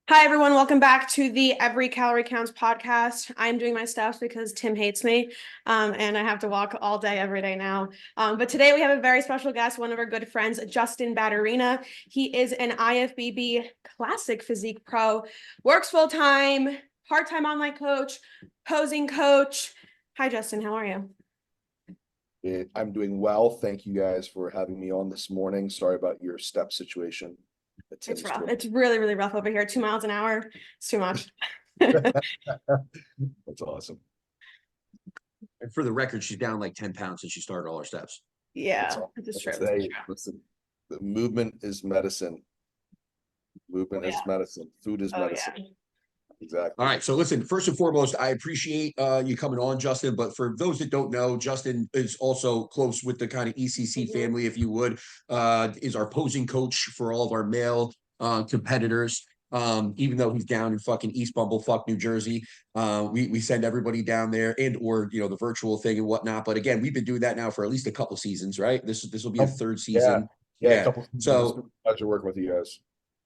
Hi, everyone. Welcome back to the Every Calorie Counts podcast. I'm doing my steps because Tim hates me, and I have to walk all day, every day now. But today we have a very special guest, one of our good friends, Justin Badurina. He is an IFBB Classic Physique Pro, works full-time, part-time online coach, posing coach. Hi, Justin. How are you? I'm doing well. Thank you guys for having me on this morning. Sorry about your step situation. It's rough. It's really, really rough over here. 2 miles an hour. It's too much. That's awesome. And for the record, she's down like 10 pounds since she started all her steps. Yeah, it's true. Listen, the movement is medicine. Movement is medicine. Food is medicine. Yeah. Exactly. All right. So listen, first and foremost, I appreciate you coming on, Justin. But for those that don't know, Justin is also close with the kind of ECC family, if you would, is our posing coach for all of our male competitors. Even though he's down in fucking East Bumblefuck, New Jersey, we send everybody down there and or the virtual thing and whatnot. But again, we've been doing that now for at least a couple seasons, right? This will be the third season. Yeah. A couple seasons. So pleasure working with you guys.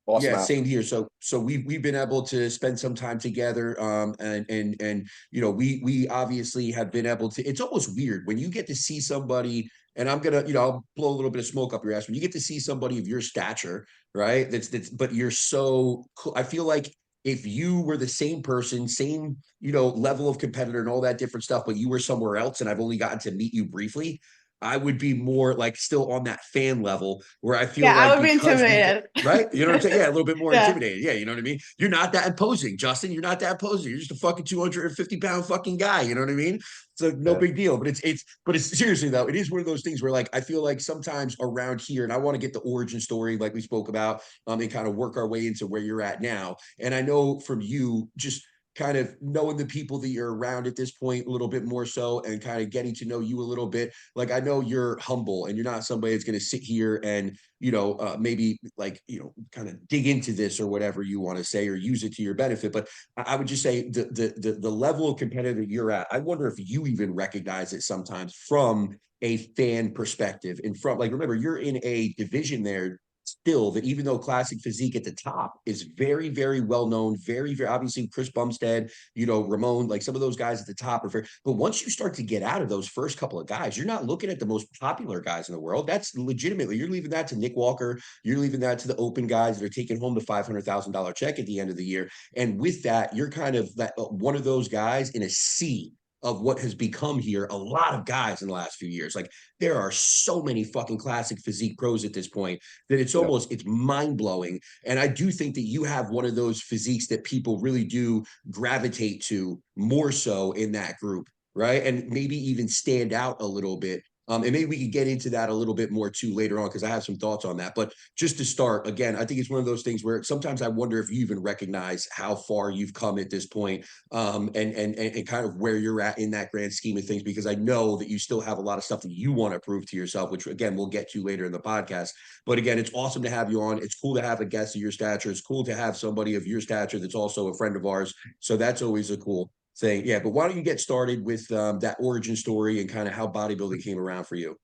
Awesome. Yeah, same here. So we've been able to spend some time together. And we obviously have been able to. It's almost weird when you get to see somebody, and I'm gonna, I'll blow a little bit of smoke up your ass when you get to see somebody of your stature, right? But you're so cool. I feel like if you were the same person, same, level of competitor and all that different stuff, but you were somewhere else and I've only gotten to meet you briefly, I would be more like still on that fan level where I feel like I would be intimidated. right? You know what I'm saying? Yeah, a little bit more intimidated. Yeah, you know what I mean? You're not that imposing, Justin. You're not that imposing. You're just a fucking 250-pound fucking guy. You know what I mean? It's like no big deal. But it's seriously though, it is one of those things where like I feel like sometimes around here, and I want to get the origin story like we spoke about, and kind of work our way into where you're at now. And I know from you just kind of knowing the people that you're around at this point a little bit more so and kind of getting to know you a little bit. Like I know you're humble and you're not somebody that's going to sit here and maybe like kind of dig into this or whatever you want to say or use it to your benefit. But I would just say the level of competitor you're at, I wonder if you even recognize it sometimes from a fan perspective. And from like, remember, you're in a division there still that even though Classic Physique at the top is very, very well known, very, very obviously Chris Bumstead, Ramon, like some of those guys at the top are very, but once you start to get out of those first couple of guys, you're not looking at the most popular guys in the world. That's legitimately, you're leaving that to Nick Walker, you're leaving that to the open guys that are taking home the $500,000 check at the end of the year. And with that, you're kind of that one of those guys in a sea of what has become here a lot of guys in the last few years. Like there are so many fucking Classic Physique pros at this point that it's almost it's mind-blowing. And I do think that you have one of those physiques that people really do gravitate to more so in that group, right? And maybe even stand out a little bit. And maybe we could get into that a little bit more too later on because I have some thoughts on that. But just to start, again, I think it's one of those things where sometimes I wonder if you even recognize how far you've come at this point, and kind of where you're at in that grand scheme of things, because I know that you still have a lot of stuff that you want to prove to yourself, which again, we'll get to later in the podcast. But again, it's awesome to have you on. It's cool to have a guest of your stature. It's cool to have somebody of your stature that's also a friend of ours. So that's always a cool thing. Yeah, but why don't you get started with that origin story and kind of how bodybuilding came around for you?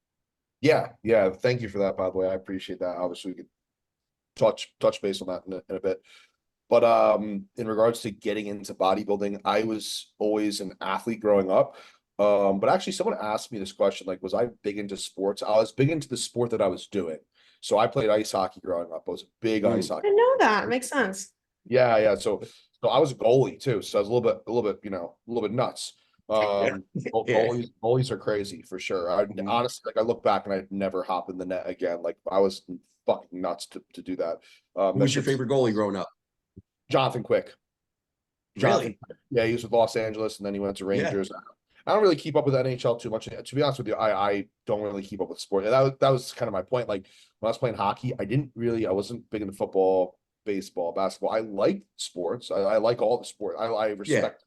Yeah. Thank you for that, by the way. I appreciate that. Obviously, we could touch base on that in a bit. But in regards to getting into bodybuilding, I was always an athlete growing up. But actually, someone asked me this question, like, was I big into sports? I was big into the sport that I was doing. So I played ice hockey growing up. I was a big ice hockey. I know that makes sense. Yeah. So I was a goalie too. So I was a little bit nuts. Goalies are crazy for sure. Honestly, like I look back and I'd never hop in the net again. Like I was fucking nuts to do that. Who was your favorite goalie growing up? Jonathan Quick. Really? Yeah, he was with Los Angeles and then he went to Rangers. Yeah. I don't really keep up with NHL too much. To be honest with you, I don't really keep up with sport. That was kind of my point. Like when I was playing hockey, I wasn't big into football, baseball, basketball. I like sports. I like all the sport. I respect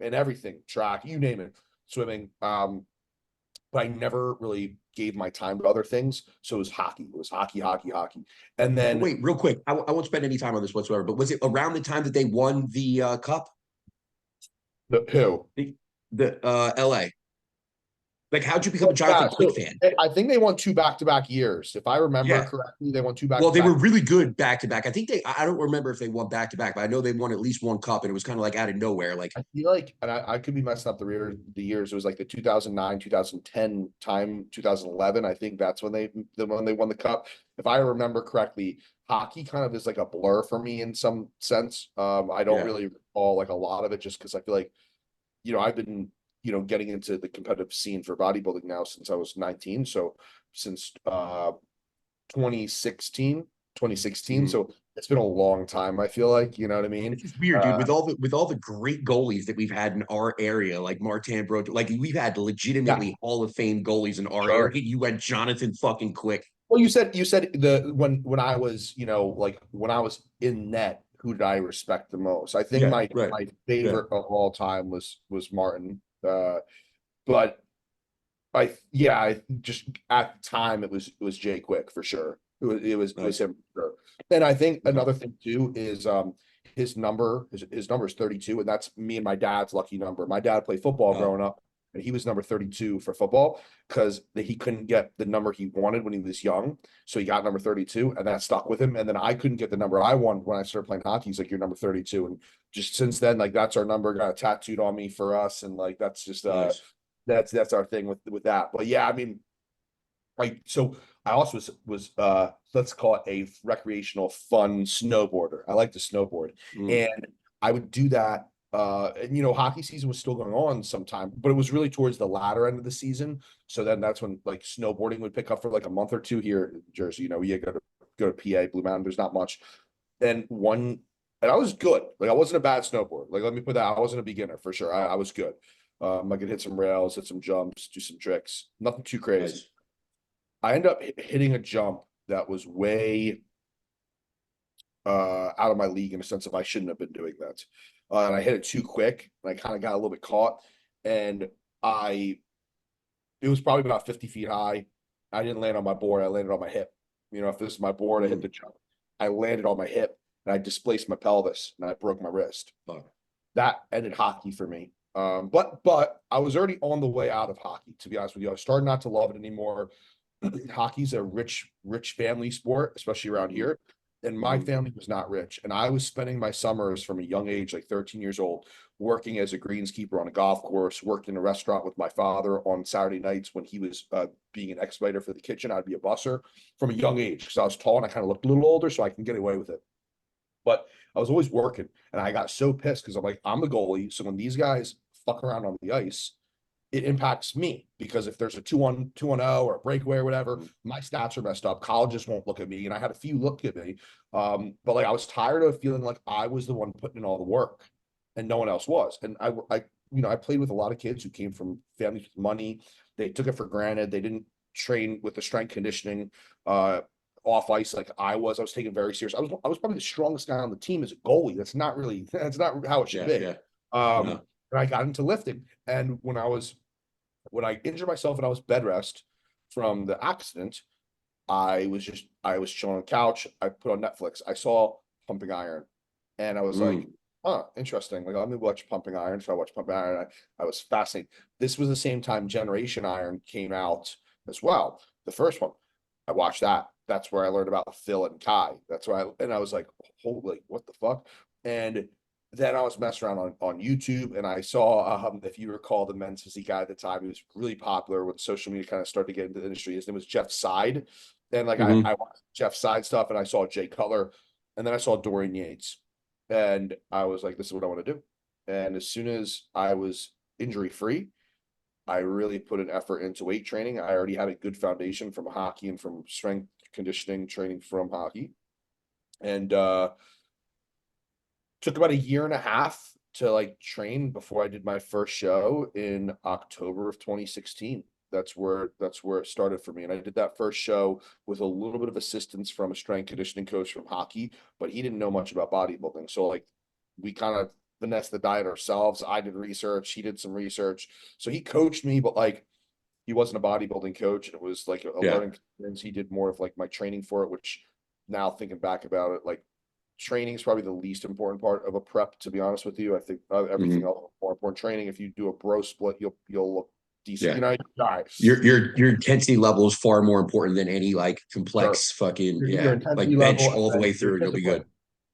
and everything, track, you name it, swimming. But I never really gave my time to other things. So it was hockey. It was hockey. And then wait, real quick, I won't spend any time on this whatsoever. But was it around the time that they won the cup? Who? The LA. Like, how'd you become a Yeah, Jonathan Quick fan? I think they won 2 back-to-back years. If I remember Yeah. correctly, they won 2 Well, they back-to-back. were really good back to back. I think I don't remember if they won back to back, but I know they won at least one cup, and it was kind of like out of nowhere. Like, I feel like, and I could be messing up the years. It was like the 2009, 2010 time, 2011. I think that's when they won the cup. If I remember correctly, hockey kind of is like a blur for me in some sense. I don't yeah, really recall like a lot of it just because I feel like, I've been, getting into the competitive scene for bodybuilding now since I was 19. So since 2016, 2016. Mhm. So it's been a long time, I feel like, you know what I mean? It's just weird, dude. Uh, With all the great goalies that we've had in our area, like Martin Bro, like we've had yeah, legitimately Hall of Fame goalies in our sure. area. You went Jonathan fucking Quick. Well, you said the when I was, like when I was in net, who did I respect the most? I think Yeah, my right. my Yeah. favorite of all time was Martin. But I just at the time it was Jay Quick for sure. It was Nice. him for sure. And I think Okay. another thing too is his number is 32, and that's me and my dad's lucky number. My dad played football Oh, growing up, and he was number 32 for football because he couldn't get the number he wanted when he was young. So he got number 32, and that stuck with him. And then I couldn't get the number I wanted when I started playing hockey. He's like, "You're number 32." And just since then, like that's our number, got tattooed on me for us. And like that's just nice. that's our thing with that. But yeah, I mean, like so I also was let's call it a recreational fun snowboarder. I like to snowboard. Mm. And I would do that and hockey season was still going on sometime, but it was really towards the latter end of the season. So then that's when like snowboarding would pick up for like a month or two here in Jersey. You go to PA, Blue Mountain, there's not much. And I was good. Like I wasn't a bad snowboard. Like let me put that. I wasn't a beginner for sure. I was good. I could hit some rails, hit some jumps, do some tricks. Nothing too crazy. Nice. I ended up hitting a jump that was way out of my league in a sense of I shouldn't have been doing that. And I hit it too quick, and I kind of got a little bit caught. And I, it was probably about 50 feet high. I didn't land on my board. I landed on my hip. If this is my board, I hit Mm. the jump. I landed on my hip, and I displaced my pelvis, and I broke my wrist. Fuck. That ended hockey for me. But I was already on the way out of hockey, to be honest with you. I was starting not to love it anymore. Hockey's a rich family sport, especially around Mm. here. And my Mm. family was not rich. And I was spending my summers from a young age, like 13 years old, working as a greenskeeper on a golf course, worked in a restaurant with my father on Saturday nights when he was being an expediter for the kitchen. I'd be a busser from a young age because I was tall and I kind of looked a little older, so I can get away with it. But I was always working, and I got so pissed because I'm like, I'm the goalie. So when these guys fuck around on the ice, it impacts me because if there's a 2-on-0 or a breakaway or whatever, Mm. my stats are messed up. Colleges won't look at me, and I had a few look at me. But like I was tired of feeling like I was the one putting in all the work, and no one else was. And I played with a lot of kids who came from families with money. They took it for granted. They didn't train with the strength conditioning off ice like I was. I was taken very serious. I was probably the strongest guy on the team as a goalie. That's not how it should Yeah, be. yeah. Um, No. and I got into lifting. And when I injured myself and I was bed rest from the accident, I was chilling on the couch. I put on Netflix. I saw Pumping Iron, and I was like, Mm. "Huh, interesting." Like, let me watch Pumping Iron. So I watched Pumping Iron. I was fascinated. This was the same time Generation Iron came out as well. The first one, I watched that. That's where I learned about Phil and Kai. That's why, and I was like, "Holy, what the fuck?" And then I was messing around on YouTube, and I saw, if you recall, the men's physique guy at the time. He was really popular when social media kind of started to get into the industry. His name was Jeff Side, and like I Hmm. watched Jeff Side stuff, and I saw Jay Cutler, and then I saw Dorian Yates, and I was like, "This is what I want to do." And as soon as I was injury free, I really put an effort into weight training. I already had a good foundation from hockey and from strength conditioning training from hockey, and took about a year and a half to like train before I did my first show in October of 2016. That's where it started for me. And I did that first show with a little bit of assistance from a strength conditioning coach from hockey, but he didn't know much about bodybuilding. So like we kind of finessed the diet ourselves. I did research, he did some research. So he coached me, but like he wasn't a bodybuilding coach, and it was like a Yeah. learning experience. He did more of like my training for it, which now thinking back about it, like training is probably the least important part of a prep, to be honest with you. I think everything Hmm. else is more important. Training, if you do a bro split, you'll look decent. Yeah. You know, all right. Your intensity level is far more important than any like Sure. complex fucking Your intensity like bench level all the and way your through and you'll be good.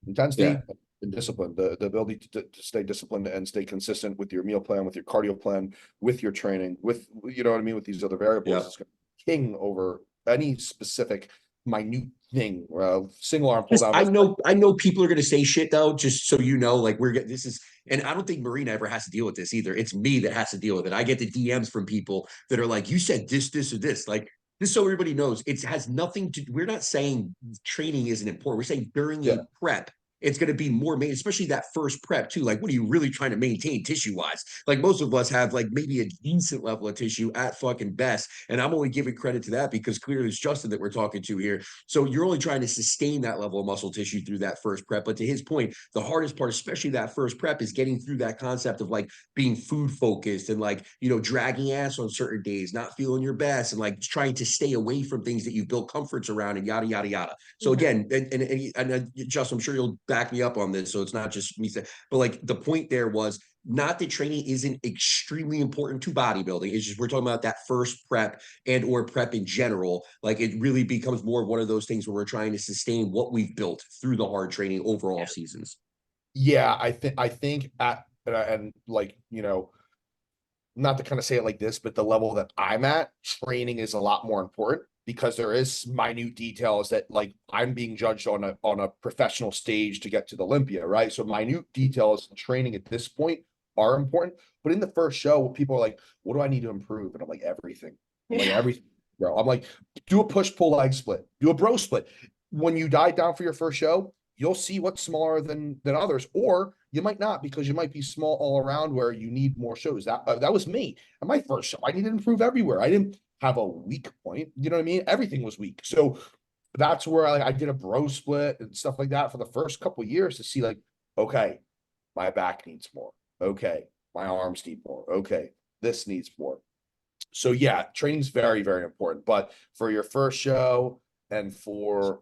Intensity and discipline, the ability to stay disciplined and stay consistent with your meal plan, with your cardio plan, with your training, with, you know what I mean, with these other variables. It's king over any specific minute thing. Single arm pull down. I know people are gonna say shit though, just so you know, like this is, and I don't think Marina ever has to deal with this either. It's me that has to deal with it. I get the DMs from people that are like, you said this, or this. Like, just so everybody knows, it has nothing to, we're not saying training isn't important. We're saying during a prep, it's going to be more main, especially that first prep too. Like, what are you really trying to maintain tissue wise? Like, most of us have like maybe a decent level of tissue at fucking best. And I'm only giving credit to that because clearly it's Justin that we're talking to here. So you're only trying to sustain that level of muscle tissue through that first prep. But to his point, the hardest part, especially that first prep, is getting through that concept of like being food focused and like, you know, dragging ass on certain days, not feeling your best, and like trying to stay away from things that you've built comforts around and yada, yada, yada. So again, and Justin, I'm sure you'll back me up on this, so it's not just me saying, but like the point there was not that training isn't extremely important to bodybuilding. It's just we're talking about that first prep and or prep in general. Like it really becomes more of one of those things where we're trying to sustain what we've built through the hard training overall seasons. Yeah, I think and like, you know, not to kind of say it like this, but the level that I'm at, training is a lot more important because there is minute details that like I'm being judged on a professional stage to get to the Olympia, right? So minute details in training at this point are important. But in the first show, people are like, what do I need to improve? And I'm like, everything. I'm like, everything, bro. I'm like, do a push-pull leg split, do a bro split. When you diet down for your first show, you'll see what's smaller than others, or you might not, because you might be small all around where you need more shows. That was me at my first show. I needed to improve everywhere. I didn't have a weak point. You know what I mean? Everything was weak. So that's where I did a bro split and stuff like that for the first couple of years to see like, okay, my back needs more. Okay, my arms need more. Okay, this needs more. So yeah, training's very, very important. But for your first show and for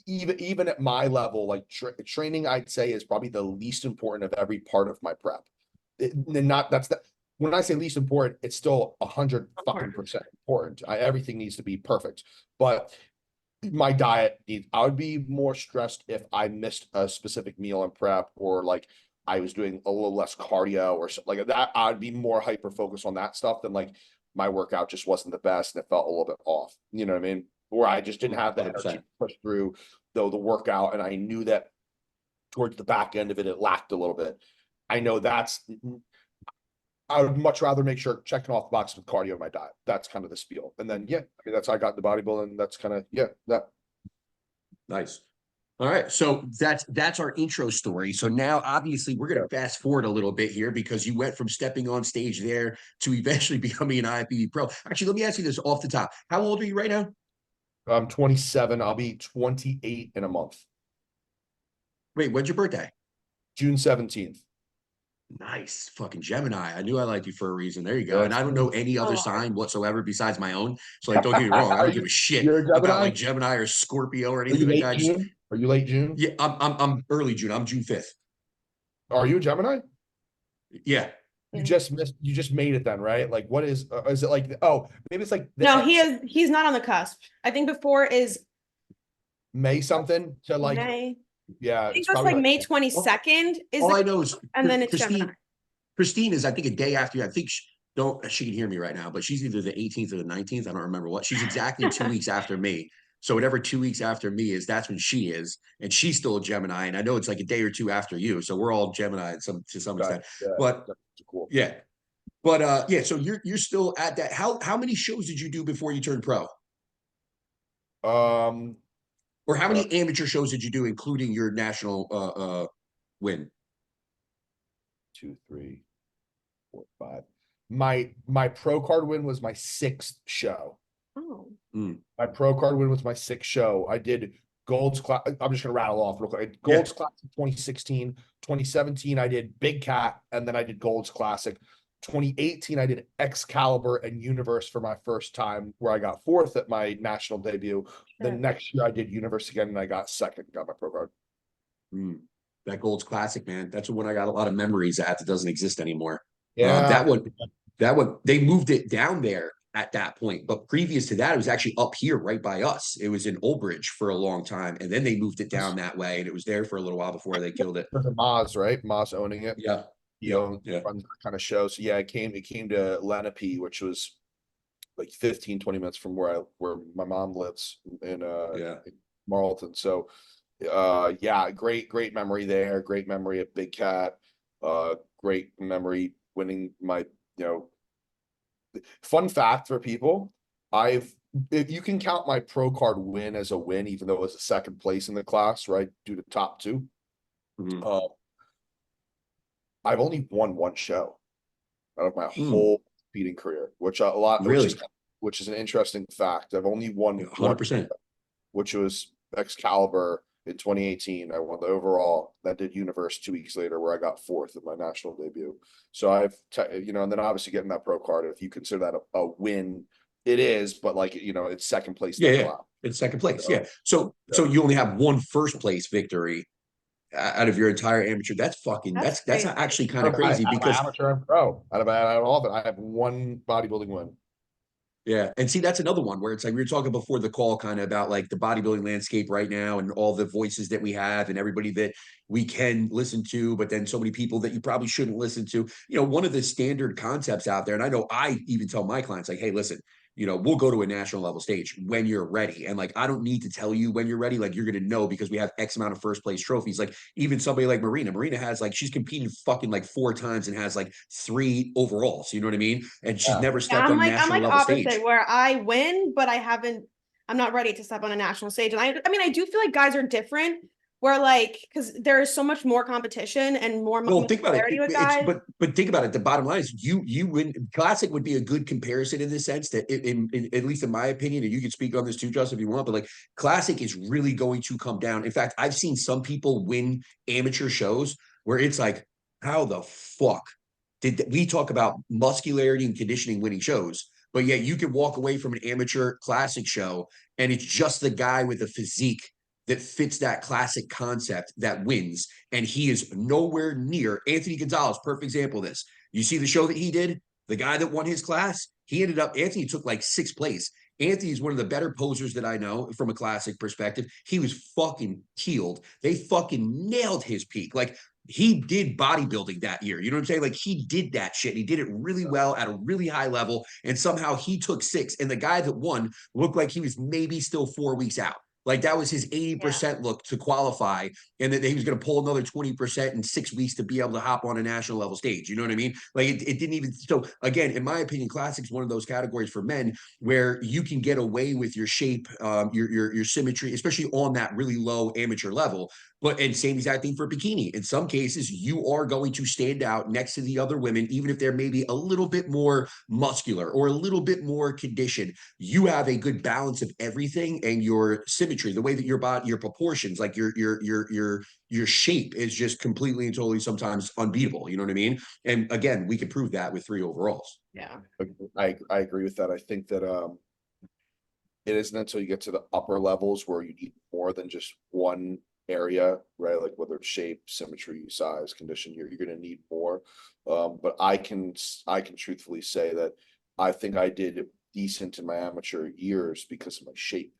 even at my level, like training, I'd say is probably the least important of every part of my prep. When I say least important, it's still 100% important. Everything needs to be perfect, but my diet needs. I would be more stressed if I missed a specific meal in prep, or like I was doing a little less cardio or something like that. I'd be more hyper focused on that stuff than like my workout just wasn't the best and it felt a little bit off. You know what I mean? Or I just didn't have the energy to push through the workout, and I knew that towards the back end of it, it lacked a little bit. I know I would much rather make sure checking off the box with cardio in my diet. That's kind of the spiel. And then, I mean, that's how I got the bodybuilding. That's kind of, that. Nice. All right. So that's our intro story. So now obviously we're going to fast forward a little bit here because you went from stepping on stage there to eventually becoming an IFBB pro. Actually, let me ask you this off the top. How old are you right now? I'm 27. I'll be 28 in a month. Wait, when's your birthday? June 17th. Nice. Fucking Gemini. I knew I liked you for a reason. There you go. And I don't know any other sign whatsoever besides my own. So like, don't get me wrong. I don't give a shit about like Gemini or Scorpio or anything like that. Are you late June? Yeah, I'm early June. I'm June 5th. Are you a Gemini? Yeah. You just made it then, right? Like, what is it like? Oh, maybe it's like no, he's not on the cusp. I think before is May something to like May. Yeah, I think that's like May 22nd. All I know is and then it's Gemini. Christine is, I think, a day after you. I think she can hear me right now, but she's either the 18th or the 19th. I don't remember what. She's exactly 2 weeks after me. So whatever 2 weeks after me is, that's when she is, and she's still a Gemini. And I know it's like a day or two after you. So we're all Gemini to some extent. But cool. Yeah. But yeah, so you're still at that. How many shows did you do before you turned pro? Or how many amateur shows did you do, including your national win? 2, 3, 4, 5. My pro card win was my 6th show. Oh. My pro card win was my 6th show. I did Gold's class. I'm just gonna rattle off real quick. Gold's Classic 2016, 2017. I did Big Cat, and then I did Gold's Classic. 2018, I did Excalibur and Universe for my first time, where I got 4th at my national debut. The next year, I did Universe again, and I got 2nd. Got my pro card. That Gold's Classic, man. That's one I got a lot of memories at that doesn't exist anymore. Yeah, that one. they moved it down there at that point. But previous to that, it was actually up here right by us. It was in Old Bridge for a long time. And then they moved it down that way. And it was there for a little while before they killed it. Maz, right? Maz owning it. Yeah. He runs that kind of show. So yeah, it came to Lenape, which was like 15-20 minutes from where my mom lives in Marlton. So great memory there. Great memory at Big Cat. Great memory winning my, fun fact for people. If you can count my pro card win as a win, even though it was a second place in the class, right? Due to top two. I've only won one show out of my whole competing career, which which is an interesting fact. I've only won 100%, which was Excalibur in 2018. I won the overall. That did Universe 2 weeks later, where I got fourth in my national debut. So and then obviously getting that pro card, if you consider that a win, it is, but like, it's second place. It's second place. So you only have one first place victory out of your entire amateur. That's actually kind of crazy because amateur and pro out of all of it, I have one bodybuilding win. Yeah. And see, that's another one where it's like we were talking before the call kind of about like the bodybuilding landscape right now and all the voices that we have and everybody that we can listen to, but then so many people that you probably shouldn't listen to. One of the standard concepts out there, and I know I even tell my clients, like, hey, listen, we'll go to a national level stage when you're ready. And like, I don't need to tell you when you're ready. Like, you're going to know because we have X amount of first place trophies. Like, even somebody like Marina has like, she's competed fucking like 4 times and has like 3 overalls. You know what I mean? And she's never stepped on a national level stage. Where I win, but I'm not ready to step on a national stage. And I do feel like guys are different. Where like, because there is so much more competition and more think about it. With guys. But think about it. The bottom line is you win. Classic would be a good comparison in the sense that at least in my opinion, and you can speak on this too, Justin, if you want, but like Classic is really going to come down. In fact, I've seen some people win amateur shows where it's like, how the fuck did we talk about muscularity and conditioning winning shows? But yet you could walk away from an amateur Classic show and it's just the guy with a physique that fits that Classic concept that wins. And he is nowhere near Anthony Gonzalez. Perfect example of this. You see the show that he did, the guy that won his class, Anthony took like 6th place. Anthony is one of the better posers that I know from a Classic perspective. He was fucking killed. They fucking nailed his peak. Like, he did bodybuilding that year. You know what I'm saying? Like, he did that shit. And he did it really well at a really high level. And somehow he took 6. And the guy that won looked like he was maybe still 4 weeks out. Like, that was his 80% look to qualify, and that he was going to pull another 20% in 6 weeks to be able to hop on a national level stage. You know what I mean? Like, it didn't even. So again, in my opinion, Classic's one of those categories for men where you can get away with your shape, your symmetry, especially on that really low amateur level. And same exact thing for bikini. In some cases, you are going to stand out next to the other women, even if they're maybe a little bit more muscular or a little bit more conditioned. You have a good balance of everything, and your symmetry, the way that your body, your proportions, like your shape is just completely and totally sometimes unbeatable. You know what I mean? And again, we can prove that with 3 overalls. Yeah, I agree with that. I think that it isn't until you get to the upper levels where you need more than just one area, right? Like whether it's shape, symmetry, size, condition, you're going to need more. But I can truthfully say that I think I did decent in my amateur years because of my shape.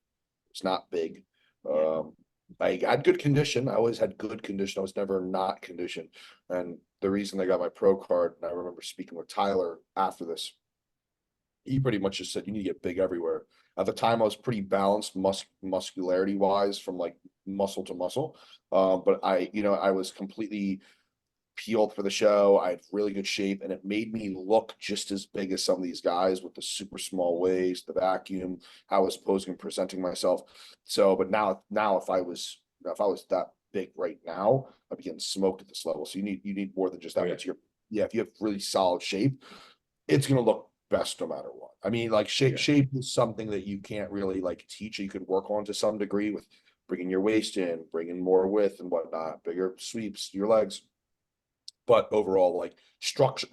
It's not big. I had good condition. I always had good condition. I was never not conditioned. And the reason I got my pro card, and I remember speaking with Tyler after this, he pretty much just said, you need to get big everywhere. At the time, I was pretty balanced muscularity wise from like muscle to muscle. But I was completely peeled for the show. I had really good shape, and it made me look just as big as some of these guys with the super small waist, the vacuum, how I was posing and presenting myself. So, but now if I was that big right now, I'd be getting smoked at this level. So you need more than just that. If you have really solid shape, it's gonna look best no matter what. I mean, like shape is something that you can't really like teach. You could work on to some degree with bringing your waist in, bringing more width and whatnot, bigger sweeps, your legs. But overall, like structure,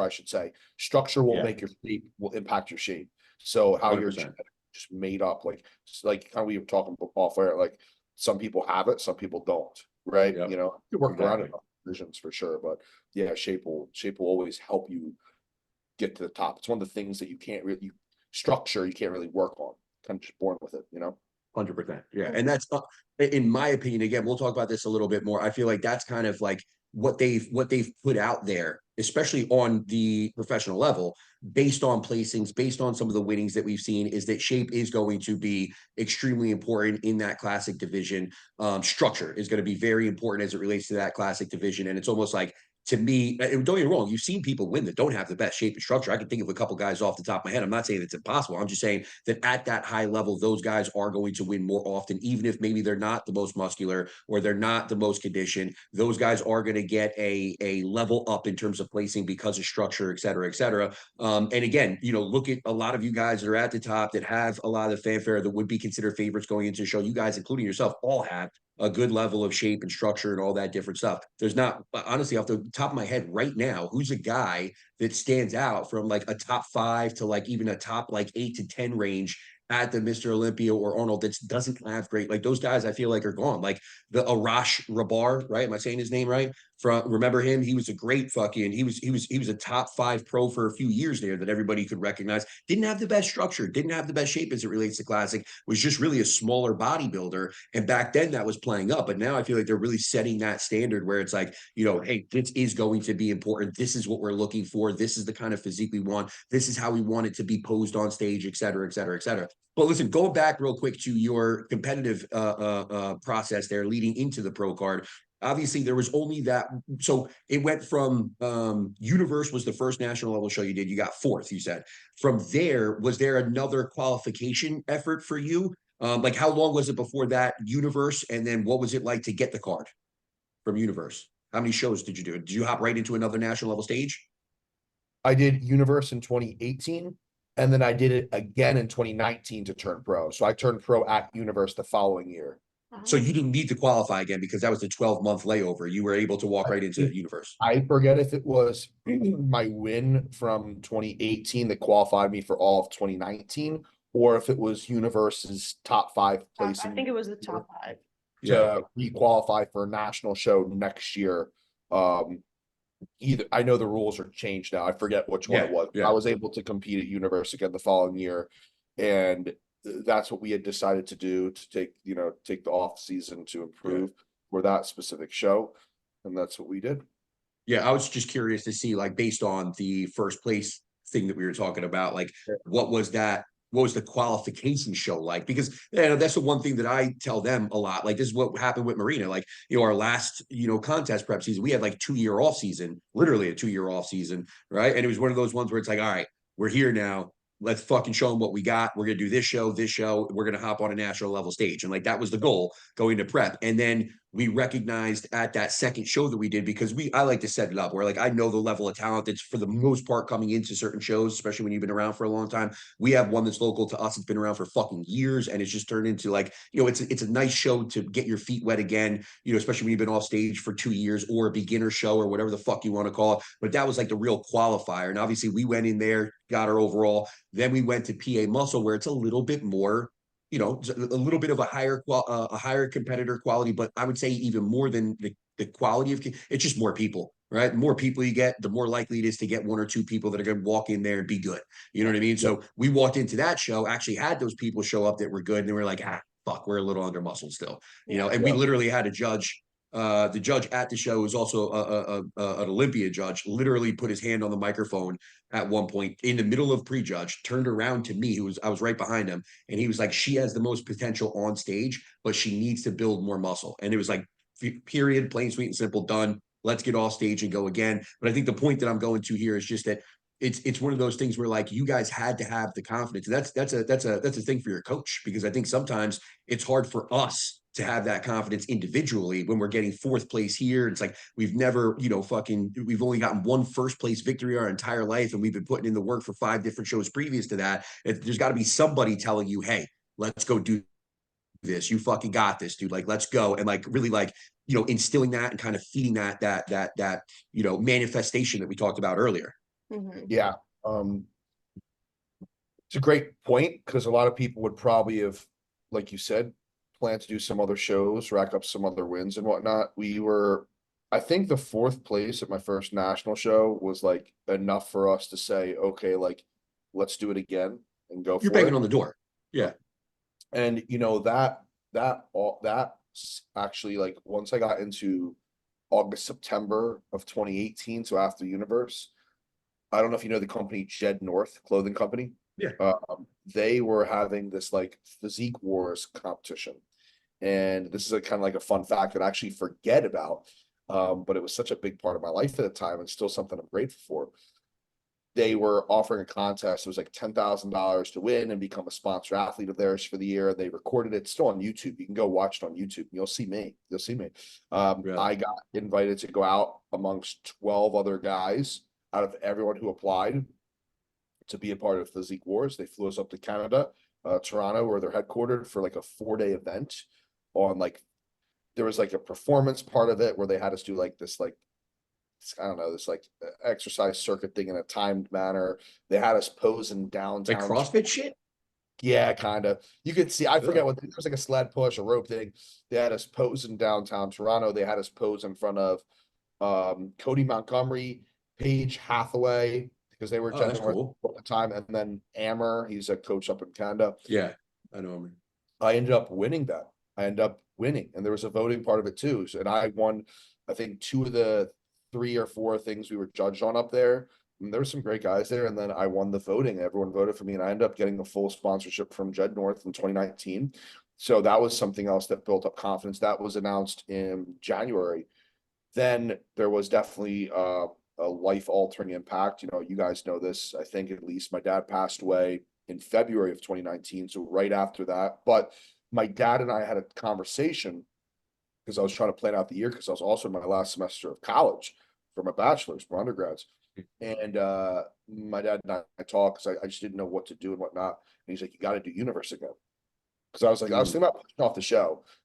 I should say, structure will make your shape, will impact your shape. So how 100%. You're just made up, like kind of we were talking off air, like some people have it, some people don't, right? Yep. You work around it visions for sure, but yeah, shape will always help you get to the top. It's one of the things that you can't really structure, you can't really work on. Kind of just born with it, you know? 100%. Yeah. And that's, in my opinion, again, we'll talk about this a little bit more. I feel like that's kind of like what they've put out there, especially on the professional level, based on placings, based on some of the winnings that we've seen, is that shape is going to be extremely important in that classic division. Structure is going to be very important as it relates to that classic division. And it's almost like, to me, don't get me wrong, you've seen people win that don't have the best shape and structure. I can think of a couple guys off the top of my head. I'm not saying it's impossible. I'm just saying that at that high level, those guys are going to win more often, even if maybe they're not the most muscular or they're not the most conditioned. Those guys are going to get a level up in terms of placing because of structure, et cetera, et cetera. And again, look at a lot of you guys that are at the top that have a lot of the fanfare that would be considered favorites going into the show. You guys, including yourself, all have a good level of shape and structure and all that different stuff. There's not, honestly, off the top of my head right now, who's a guy that stands out from like a top 5 to like even a top like 8 to 10 range at the Mr. Olympia or Arnold that doesn't have great, like those guys I feel like are gone. Like the Arash Rabar, right? Am I saying his name right? Remember him? He was a great fucking, he was a top 5 pro for a few years there that everybody could recognize. Didn't have the best structure, didn't have the best shape as it relates to classic, was just really a smaller bodybuilder. And back then that was playing up. But now I feel like they're really setting that standard where it's like, hey, this is going to be important. This is what we're looking for. This is the kind of physique we want. This is how we want it to be posed on stage, et cetera, et cetera, et cetera. But listen, going back real quick to your competitive process there leading into the pro card, obviously there was only that. So it went from Universe was the first national level show you did. You got 4th, you said. From there, was there another qualification effort for you? Like how long was it before that Universe? And then what was it like to get the card from Universe? How many shows did you do? Did you hop right into another national level stage? I did Universe in 2018, and then I did it again in 2019 to turn pro. So I turned pro at Universe the following year. So you didn't need to qualify again because that was the 12-month layover. You were able to walk right into the Universe. I forget if it was my win from 2018 that qualified me for all of 2019, or if it was Universe's top 5 placing. I think it was the top 5 to re-qualify for a national show next year. Either I know the rules are changed now. I forget which one it was. I was able to compete at Universe again the following year, and that's what we had decided to do, to take the off season to improve for that specific show, and that's what we did. Yeah, I was just curious to see, like, based on the first place thing that we were talking about, like, what was the qualification show like? Because that's the one thing that I tell them a lot. Like, this is what happened with Marina. Like, our last, contest prep season, we had like 2-year off season, literally a 2-year off season, right? And it was one of those ones where it's like, all right, we're here now. Let's fucking show them what we got. We're going to do this show. We're going to hop on a national level stage. And like, that was the goal going to prep. And then we recognized at that second show that we did, because I like to set it up where like, I know the level of talent that's for the most part coming into certain shows, especially when you've been around for a long time. We have one that's local to us. It's been around for fucking years. And it's just turned into like, it's a nice show to get your feet wet again, especially when you've been off stage for 2 years, or a beginner show or whatever the fuck you want to call it. But that was like the real qualifier. And obviously we went in there, got our overall. Then we went to PA Muscle, where it's a little bit more, a little bit of a higher competitor quality, but I would say even more than the quality of it's just more people, right? The more people you get, the more likely it is to get 1 or 2 people that are going to walk in there and be good. You know what I mean? So we walked into that show, actually had those people show up that were good, and they were like, fuck, we're a little under muscled still, and we literally had a judge. The judge at the show was also an Olympia judge, literally put his hand on the microphone at one point in the middle of prejudge, turned around to me, I was right behind him, and he was like, she has the most potential on stage, but she needs to build more muscle. And it was like, period, plain, sweet, and simple, done. Let's get off stage and go again. But I think the point that I'm going to here is just that it's one of those things where like you guys had to have the confidence. And that's a thing for your coach, because I think sometimes it's hard for us to have that confidence individually when we're getting 4th place here. It's like, we've never, we've only gotten 1 first place victory our entire life. And we've been putting in the work for 5 different shows previous to that. There's got to be somebody telling you, hey, let's go do this. You fucking got this, dude. Like, let's go. And like, really like, instilling that and kind of feeding that manifestation that we talked about earlier. Mm-hmm. Yeah. It's a great point, because a lot of people would probably have, like you said, plan to do some other shows, rack up some other wins and whatnot. I think the fourth place at my first national show was like enough for us to say, okay, like let's do it again and go You're for banging it. on the door. Yeah. And you know that actually, like once I got into August, September of 2018, so after Universe, I don't know if you know the company Jed North clothing company. Yeah. They were having this like Physique Wars competition. And this is a kind of like a fun fact that I actually forget about. But it was such a big part of my life at the time and still something I'm grateful for. They were offering a contest. It was like $10,000 to win and become a sponsor athlete of theirs for the year. They recorded it. It's still on YouTube. You can go watch it on YouTube. You'll see me. You'll see me. Really? I got invited to go out amongst 12 other guys out of everyone who applied to be a part of Physique Wars. They flew us up to Canada, Toronto, where they're headquartered for like a 4-day event on like, there was like a performance part of it where they had us do like this, like, I don't know, this like exercise circuit thing in a timed manner. They had us pose in Like downtown. CrossFit shit? Yeah, kind of. You could see, I forget Ugh. what, there was like a sled push, a rope thing. They had us pose in downtown Toronto. They had us pose in front of Cody Montgomery, Paige Hathaway, because they were Oh, that's general cool. at the time, and then Amber, he's a coach up in Canada. Yeah, I know him. I ended up winning that. I ended up winning, and there was a voting part of it too. So, and I won, I think, 2 of the 3 or 4 things we were judged on up there. And there were some great guys there, and then I won the voting. Everyone voted for me, and I ended up getting the full sponsorship from Jed North in 2019. So that was something else that built up confidence. That was announced in January. Then there was definitely a life-altering impact. You know, you guys know this, I think, at least. My dad passed away in February of 2019, so right after that. But my dad and I had a conversation because I was trying to plan out the year because I was also in my last semester of college for my bachelor's, for undergrads. And my dad and I talked because I just didn't know what to do and whatnot. And he's like, you got to do Universe again. Because I was like, I was thinking about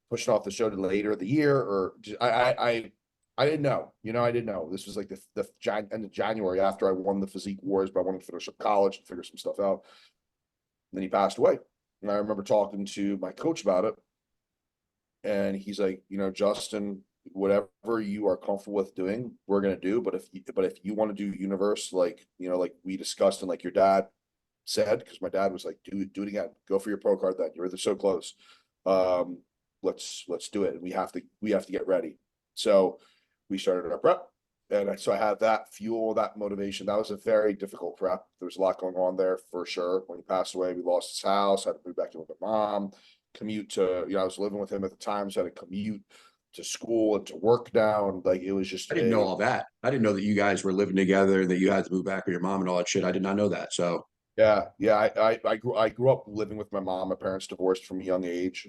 pushing off the show to later of the year, or just, I didn't know. You know, I didn't know. This was like the end of January after I won the Physique Wars, but I wanted to finish up college and figure some stuff out. And then he passed away. And I remember talking to my coach about it. And he's like, you know, Justin, whatever you are comfortable with doing, we're gonna do. But if you want to do Universe, like, you know, like we discussed and like your dad said, because my dad was like, do it again, go for your pro card then. You're so close. Let's do it. We have to get ready. So we started our prep. And so I had that fuel, that motivation. That was a very difficult prep. There was a lot going on there for sure. When he passed away, we lost his house, had to move back in with my mom, commute to, you know, I was living with him at the time, so I had to commute to school and to work down. Like it was just I didn't know all that. I didn't know that you guys were living together, that you had to move back with your mom and all that shit. I did not know that. So yeah. I grew up living with my mom. My parents divorced from a young age.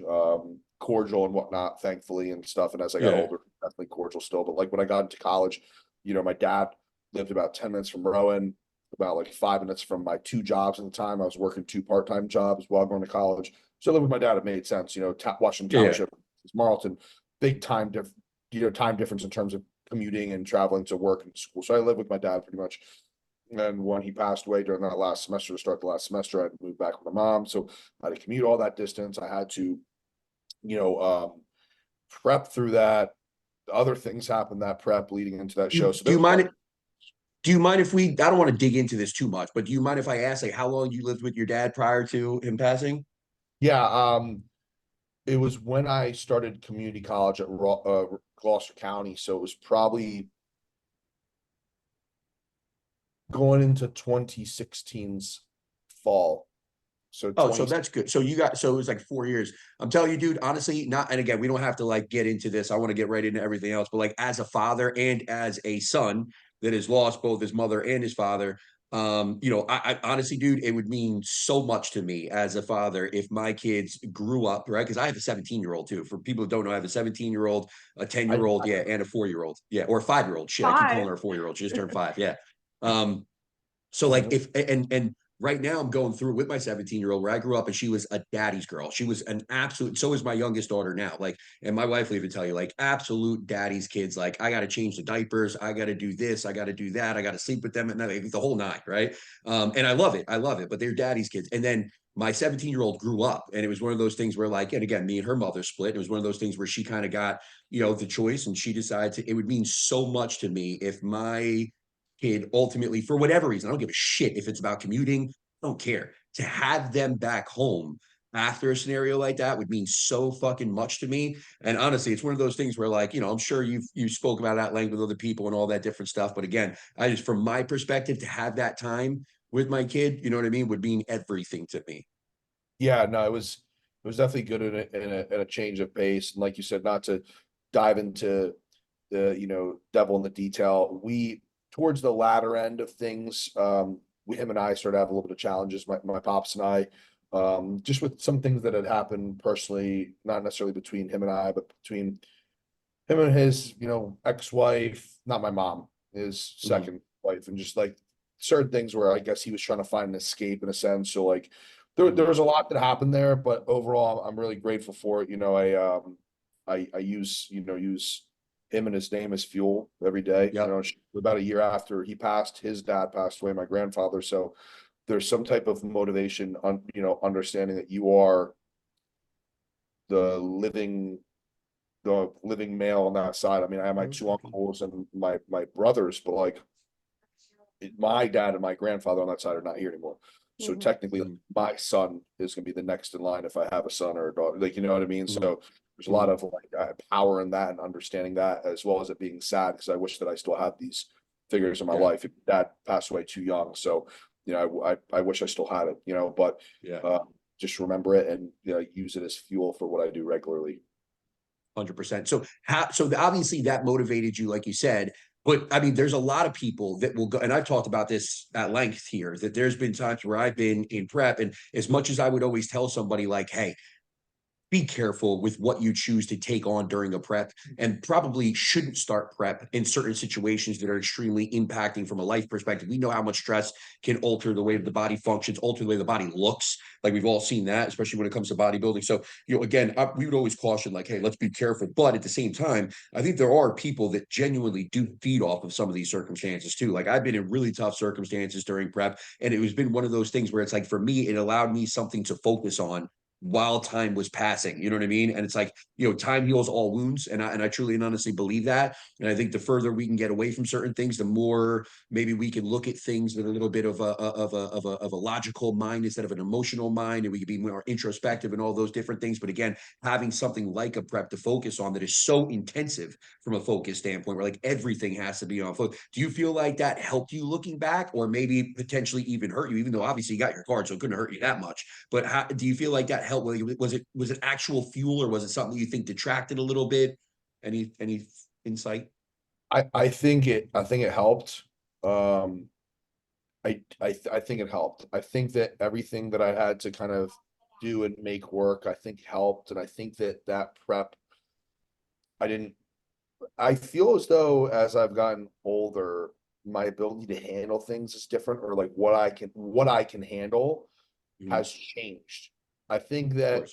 Cordial and whatnot, thankfully, and stuff. And as I got older, definitely cordial still. But like when I got into college, you know, my dad lived about 10 minutes from Rowan, about like 5 minutes from my 2 jobs at the time. I was working 2 part-time jobs while going to college. So living with my dad, it made sense, you know, Washington Township, Marlton, big time time difference in terms of commuting and traveling to work and school. So I lived with my dad pretty much. And when he passed away during that last semester, to start the last semester, I had to move back with my mom. So I had to commute all that distance. I had to, you know, prep through that. Other things happened that prep leading into that show. So do you mind? Do you mind if we? I don't want to dig into this too much, but do you mind if I ask, like, how long you lived with your dad prior to him passing? Yeah, it was when I started community college at Gloucester County, so it was probably going into 2016's fall. So So that's good. So it was like 4 years. I'm telling you, dude, honestly, not, and again, we don't have to like get into this. I want to get right into everything else, but like as a father and as a son that has lost both his mother and his father, you know, I honestly, dude, it would mean so much to me as a father if my kids grew up, right? Because I have a 17-year-old too. For people who don't know, I have a 17-year-old, a 10-year-old, yeah, and a 4-year-old. Yeah, or a 5-year-old. Shit, I keep calling her a 4-year-old. She just turned 5. Yeah. So like if and right now I'm going through it with my 17-year-old where I grew up and she was a daddy's girl. She was an absolute, so is my youngest daughter now. Like, and my wife will even tell you, like, absolute daddy's kids. Like, I got to change the diapers. I got to do this. I got to do that. I got to sleep with them at night, like, the whole nine. Right. And I love it. I love it. But they're daddy's kids. And then my 17-year-old grew up, and it was one of those things where, like, and again, me and her mother split. It was one of those things where she kind of got, the choice, and she decided it would mean so much to me if my kid ultimately, for whatever reason, I don't give a shit if it's about commuting, I don't care, to have them back home after a scenario like that would mean so fucking much to me. And honestly, it's one of those things where, like, I'm sure you spoke about that language with other people and all that different stuff. But again, I just, from my perspective, to have that time with my kid, you know what I mean, would mean everything to me. Yeah, no, it was definitely good in a change of pace. And like you said, not to dive into the, devil in the detail. We, towards the latter end of things, him and I started to have a little bit of challenges, my pops and I, just with some things that had happened personally, not necessarily between him and I, but between him and his, ex-wife, not my mom, his second wife, and just like certain things where I guess he was trying to find an escape in a sense. So like there was a lot that happened there, but overall I'm really grateful for it. I use him and his name as fuel every day. Yep. About a year after he passed, his dad passed away, my grandfather. So there's some type of motivation on, understanding that you are the living male on that side. I mean, I have my two uncles and my brothers, but like my dad and my grandfather on that side are not here anymore. So technically, my son is going to be the next in line if I have a son or a daughter. Like, you know what I mean? So there's a lot of like power in that and understanding that, as well as it being sad because I wish that I still had these figures in my life. Dad passed away too young, so I wish I still had it. But just remember it and use it as fuel for what I do regularly. 100%. So obviously that motivated you, like you said, but I mean, there's a lot of people that will go, and I've talked about this at length here, that there's been times where I've been in prep, and as much as I would always tell somebody like, hey, be careful with what you choose to take on during a prep, and probably shouldn't start prep in certain situations that are extremely impacting from a life perspective. We know how much stress can alter the way the body functions, alter the way the body looks. Like, we've all seen that, especially when it comes to bodybuilding. So, again, we would always caution, like, hey, let's be careful. But at the same time, I think there are people that genuinely do feed off of some of these circumstances too. Like, I've been in really tough circumstances during prep, and it has been one of those things where it's like, for me, it allowed me something to focus on while time was passing, you know what I mean? And it's like, time heals all wounds. And I truly and honestly believe that. And I think the further we can get away from certain things, the more maybe we can look at things with a little bit of a logical mind instead of an emotional mind. And we can be more introspective and all those different things. But again, having something like a prep to focus on that is so intensive from a focus standpoint, where like everything has to be on focus. Do you feel like that helped you looking back, or maybe potentially even hurt you, even though obviously you got your card, so it couldn't hurt you that much? But how do you feel like that helped? Was it actual fuel, or was it something you think detracted a little bit? Any insight? I think it helped. I think it helped. I think that everything that I had to kind of do and make work, I think helped. And I think that prep, I feel as though as I've gotten older, my ability to handle things is different, or like what I can handle has changed. I think that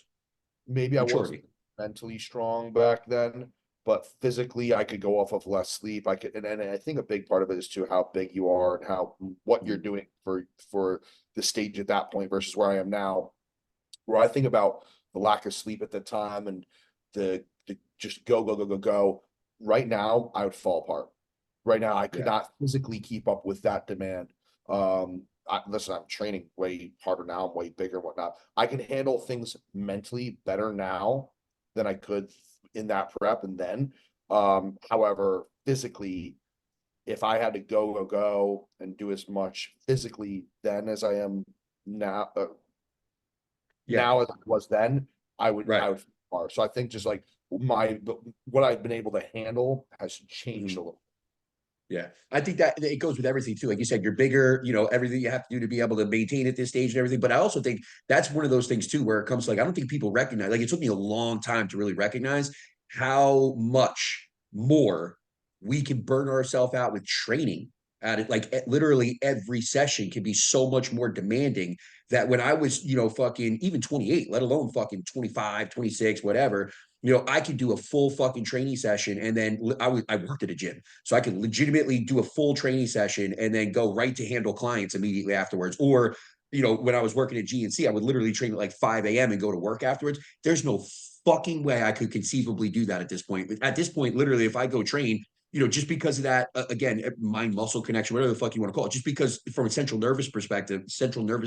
maybe I wasn't mentally strong back then, but physically I could go off of less sleep. I could, and I think a big part of it is too how big you are and what you're doing for the stage at that point versus where I am now. Where I think about the lack of sleep at the time and the just go. Right now, I would fall apart. Right now, I could not physically keep up with that demand. Listen, I'm training way harder now. I'm way bigger and whatnot. I can handle things mentally better now than I could in that prep and then. However, physically, if I had to go and do as much physically then as I am now, now as I was then, I would far. So I think just like what I've been able to handle has changed a little. Yeah, I think that it goes with everything too. Like you said, you're bigger, everything you have to do to be able to maintain at this stage and everything. But I also think that's one of those things too, where it comes to, like, I don't think people recognize, like, it took me a long time to really recognize how much more we can burn ourselves out with training at it. Like literally every session can be so much more demanding that when I was, fucking even 28, let alone fucking 25, 26, whatever, I could do a full fucking training session. And then I worked at a gym. So I could legitimately do a full training session and then go right to handle clients immediately afterwards. Or, when I was working at GNC, I would literally train at like 5 a.m. and go to work afterwards. There's no fucking way I could conceivably do that at this point. At this point, literally, if I go train, just because of that, again, mind muscle connection, whatever the fuck you want to call it, just because from a central nervous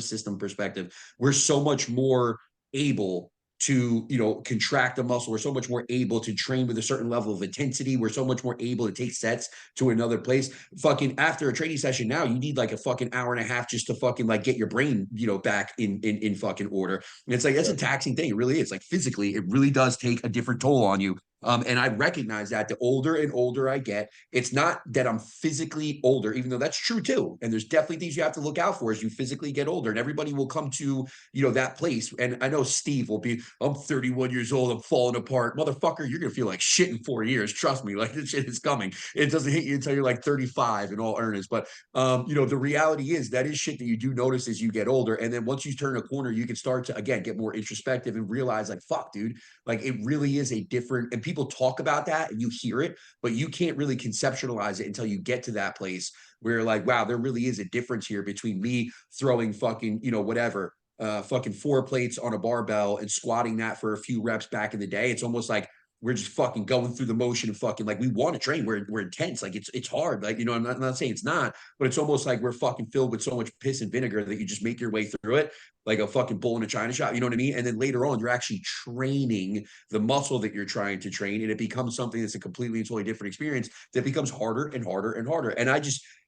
system perspective, we're so much more able to, contract the muscle. We're so much more able to train with a certain level of intensity. We're so much more able to take sets to another place. Fucking after a training session now, you need like a fucking hour and a half just to fucking like get your brain, back in fucking order. And it's like, that's a taxing thing. It really is. Like physically, it really does take a different toll on you. And I recognize that the older and older I get, it's not that I'm physically older, even though that's true too. And there's definitely things you have to look out for as you physically get older. And everybody will come to, that place. And I know Steve will be, I'm 31 years old, I'm falling apart. Motherfucker, you're going to feel like shit in 4 years. Trust me, like this shit is coming. It doesn't hit you until you're like 35 in all earnest. But, the reality is that is shit that you do notice as you get older. And then once you turn a corner, you can start to, again, get more introspective and realize like, fuck, dude, like it really is a different, and people talk about that and you hear it, but you can't really conceptualize it until you get to that place where like, wow, there really is a difference here between me throwing fucking, whatever, fucking 4 plates on a barbell and squatting that for a few reps back in the day. It's almost like we're just fucking going through the motion and fucking like we want to train. We're intense. Like it's hard. Like, I'm not saying it's not, but it's almost like we're fucking filled with so much piss and vinegar that you just make your way through it like a fucking bull in a china shop. You know what I mean? And then later on, you're actually training the muscle that you're trying to train, and it becomes something that's a completely and totally different experience that becomes harder and harder and harder. And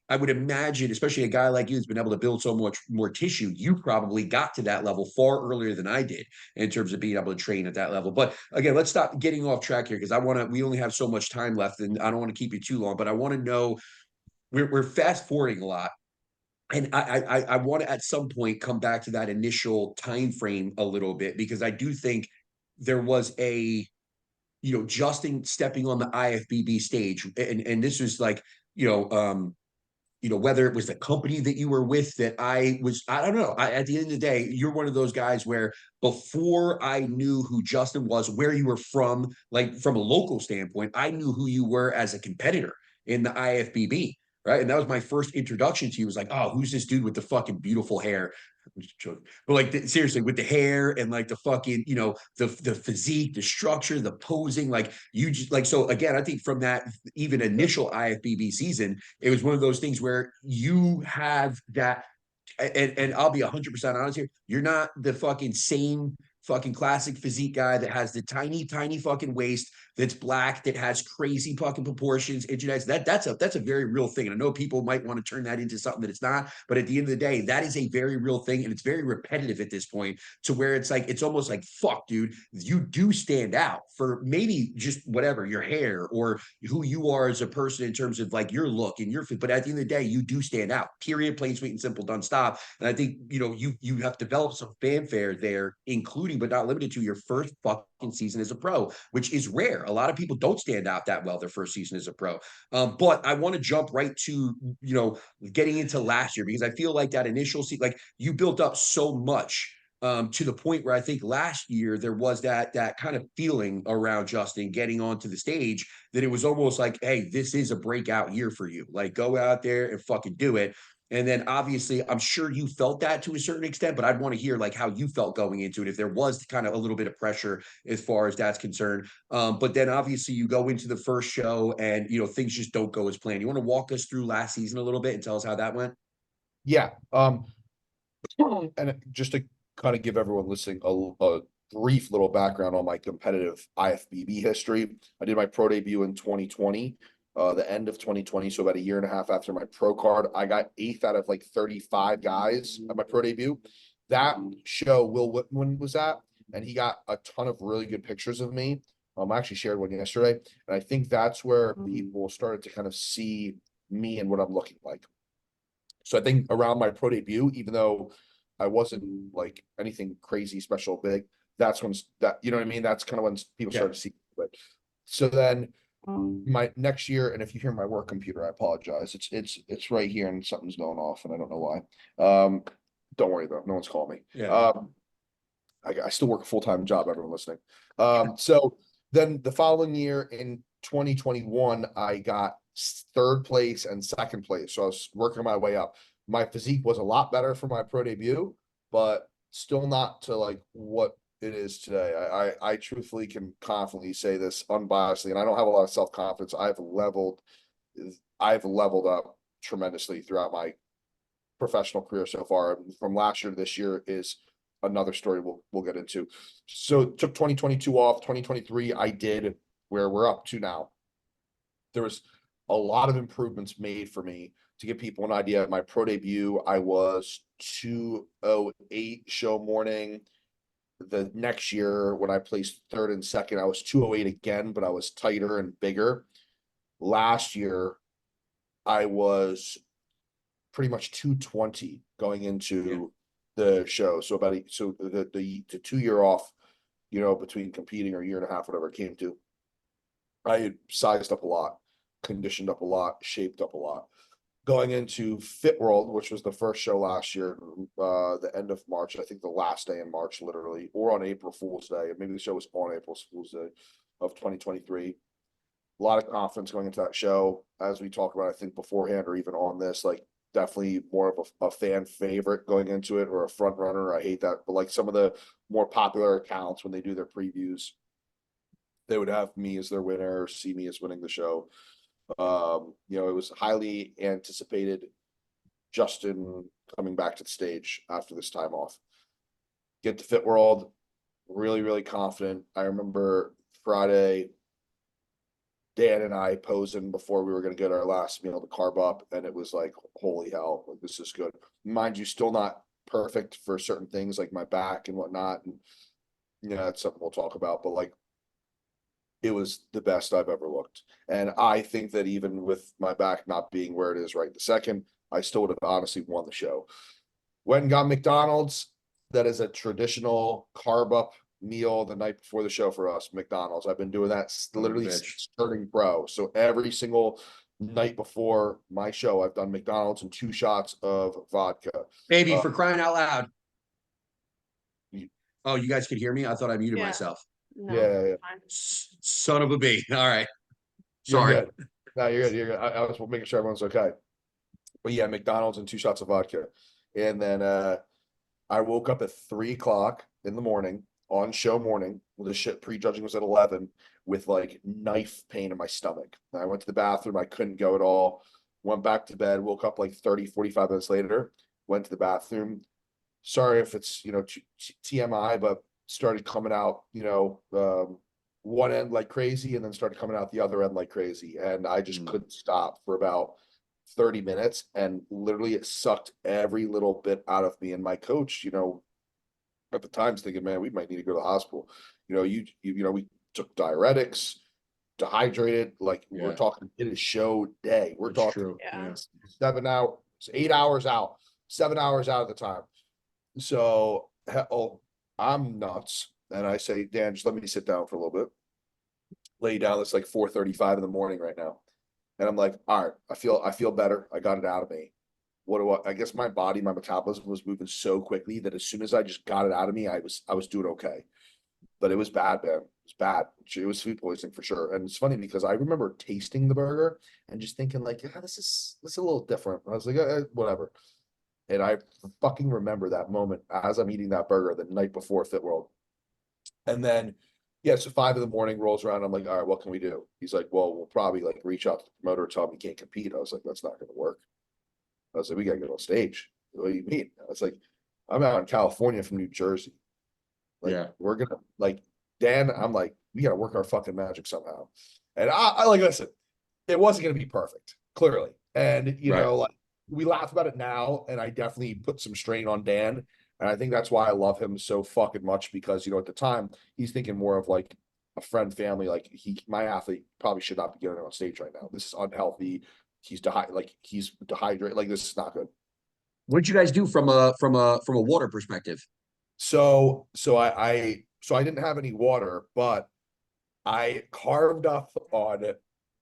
I would imagine, especially a guy like you who's been able to build so much more tissue, you probably got to that level far earlier than I did in terms of being able to train at that level. But again, let's stop getting off track here because we only have so much time left and I don't want to keep you too long, but I want to know, we're fast forwarding a lot. And I want to at some point come back to that initial time frame a little bit because I do think there was a, Justin stepping on the IFBB stage, and this was like, whether it was the company that you were with that I don't know. At the end of the day, you're one of those guys where before I knew who Justin was, where you were from, like from a local standpoint, I knew who you were as a competitor in the IFBB. Right. And that was my first introduction to you. It was like, oh, who's this dude with the fucking beautiful hair? But like seriously, with the hair and like the fucking, the physique, the structure, the posing, like you just like, so again, I think from that even initial IFBB season, it was one of those things where you have that, and I'll be 100% honest here, you're not the fucking same fucking classic physique guy that has the tiny, tiny fucking waist that's black, that has crazy fucking proportions, and genetics. That's a very real thing. And I know people might want to turn that into something that it's not, but at the end of the day, that is a very real thing, and it's very repetitive at this point to where it's like it's almost like fuck, dude, you do stand out for maybe just whatever your hair or who you are as a person in terms of like your look and your fit. But at the end of the day, you do stand out. Period. Plain, sweet, and simple. Done. Stop. And I think you have developed some fanfare there, including but not limited to your first fucking season as a pro, which is rare. A lot of people don't stand out that well their first season as a pro. But I want to jump right to, getting into last year because I feel like that initial season, like you built up so much to the point where I think last year there was that kind of feeling around Justin getting onto the stage that it was almost like, hey, this is a breakout year for you. Like go out there and fucking do it. And then obviously, I'm sure you felt that to a certain extent, but I'd want to hear like how you felt going into it, if there was kind of a little bit of pressure as far as that's concerned. But then obviously you go into the first show and, things just don't go as planned. You want to walk us through last season a little bit and tell us how that went? Yeah. And just to kind of give everyone listening a brief little background on my competitive IFBB history, I did my pro debut in 2020. The end of 2020, so about a year and a half after my pro card, I got 8th out of like 35 guys at my pro debut. That show, Will Whitman was at, and he got a ton of really good pictures of me. I actually shared one yesterday, and I think that's where people started to kind of see me and what I'm looking like. So I think around my pro debut, even though I wasn't like anything crazy, special, big, that's when that, you know what I mean? That's kind of when people started to see it. So then my next year, and if you hear my work computer, I apologize. It's right here and something's going off and I don't know why. Don't worry though, no one's calling me. Yeah. I still work a full-time job, everyone listening. So then the following year in 2021, I got third place and second place. So I was working my way up. My physique was a lot better for my pro debut, but still not to like what it is today. I truthfully can confidently say this unbiasedly, and I don't have a lot of self-confidence. I've leveled up tremendously throughout my professional career so far. From last year to this year is another story we'll get into. So took 2022 off. 2023 I did where we're up to now. There was a lot of improvements made for me. To give people an idea, my pro debut, I was 208 show morning. The next year when I placed third and second, I was 208 again, but I was tighter and bigger. Last year, I was pretty much 220 going into the show. So the 2 year off, between competing or year and a half, whatever it came to, I had sized up a lot, conditioned up a lot, shaped up a lot. Going into Fit World, which was the first show last year, the end of March, I think the last day in March, literally, or on April Fool's Day. Maybe the show was on April Fool's Day of 2023. A lot of confidence going into that show, as we talked about, I think beforehand or even on this, like definitely more of a fan favorite going into it, or a front runner. I hate that, but like some of the more popular accounts, when they do their previews, they would have me as their winner, or see me as winning the show. It was highly anticipated. Justin coming back to the stage after this time off. Get to Fit World, really, really confident. I remember Friday, Dan and I posing before we were going to get our last meal to carb up, and it was like, holy hell, like, this is good. Mind you, still not perfect for certain things like my back and whatnot, and that's something we'll talk about, but like, it was the best I've ever looked. And I think that even with my back not being where it is right this second, I still would have honestly won the show. Went and got McDonald's. That is a traditional carb up meal the night before the show for us, McDonald's. I've been doing that literally starting pro. So every single night before my show, I've done McDonald's and 2 shots of vodka. Baby, for crying out loud. Oh, you guys could hear me? I thought I muted myself. No, yeah. Son of a B. All right. Sorry. You're good. No, you're good. You're good. I was making sure everyone's okay. But yeah, McDonald's and 2 shots of vodka. And then I woke up at 3:00 in the morning on show morning. The shit prejudging was at 11 with like knife pain in my stomach. I went to the bathroom. I couldn't go at all. Went back to bed, woke up like 30, 45 minutes later, went to the bathroom. Sorry if it's, TMI, but started coming out, one end like crazy, and then started coming out the other end like crazy. And I just couldn't stop for about 30 minutes, and literally it sucked every little bit out of me. And my coach, at the time's thinking, man, we might need to go to the hospital. We took diuretics, dehydrated, like we're talking, it is show day. We're talking 7 hours, 8 hours out, 7 hours out of the time. So I'm nuts. And I say, Dan, just let me sit down for a little bit. Lay down. It's like 4:35 in the morning right now. And I'm like, all right, I feel better. I got it out of me. I guess my body, my metabolism was moving so quickly that as soon as I just got it out of me, I was doing okay. But it was bad, man. It was bad. It was food poisoning for sure. And it's funny because I remember tasting the burger and just thinking like, yeah, this is a little different. I was like, whatever. And I fucking remember that moment as I'm eating that burger the night before Fit World. And then, so 5 in the morning rolls around. I'm like, all right, what can we do? He's like, well, we'll probably like reach out to the promoter and tell him he can't compete. I was like, that's not going to work. I was like, we got to get on stage. What do you mean? I was like, I'm out in California from New Jersey. Like, we're going to, like, Dan, I'm like, we got to work our fucking magic somehow. And I like I said, it wasn't going to be perfect, clearly. And, like, we laugh about it now, and I definitely put some strain on Dan. And I think that's why I love him so fucking much, because, at the time, he's thinking more of like a friend, family. Like, my athlete probably should not be getting on stage right now. This is unhealthy. He's dehydrated. Like, this is not good. What did you guys do from a water perspective? So I didn't have any water, but I carved up on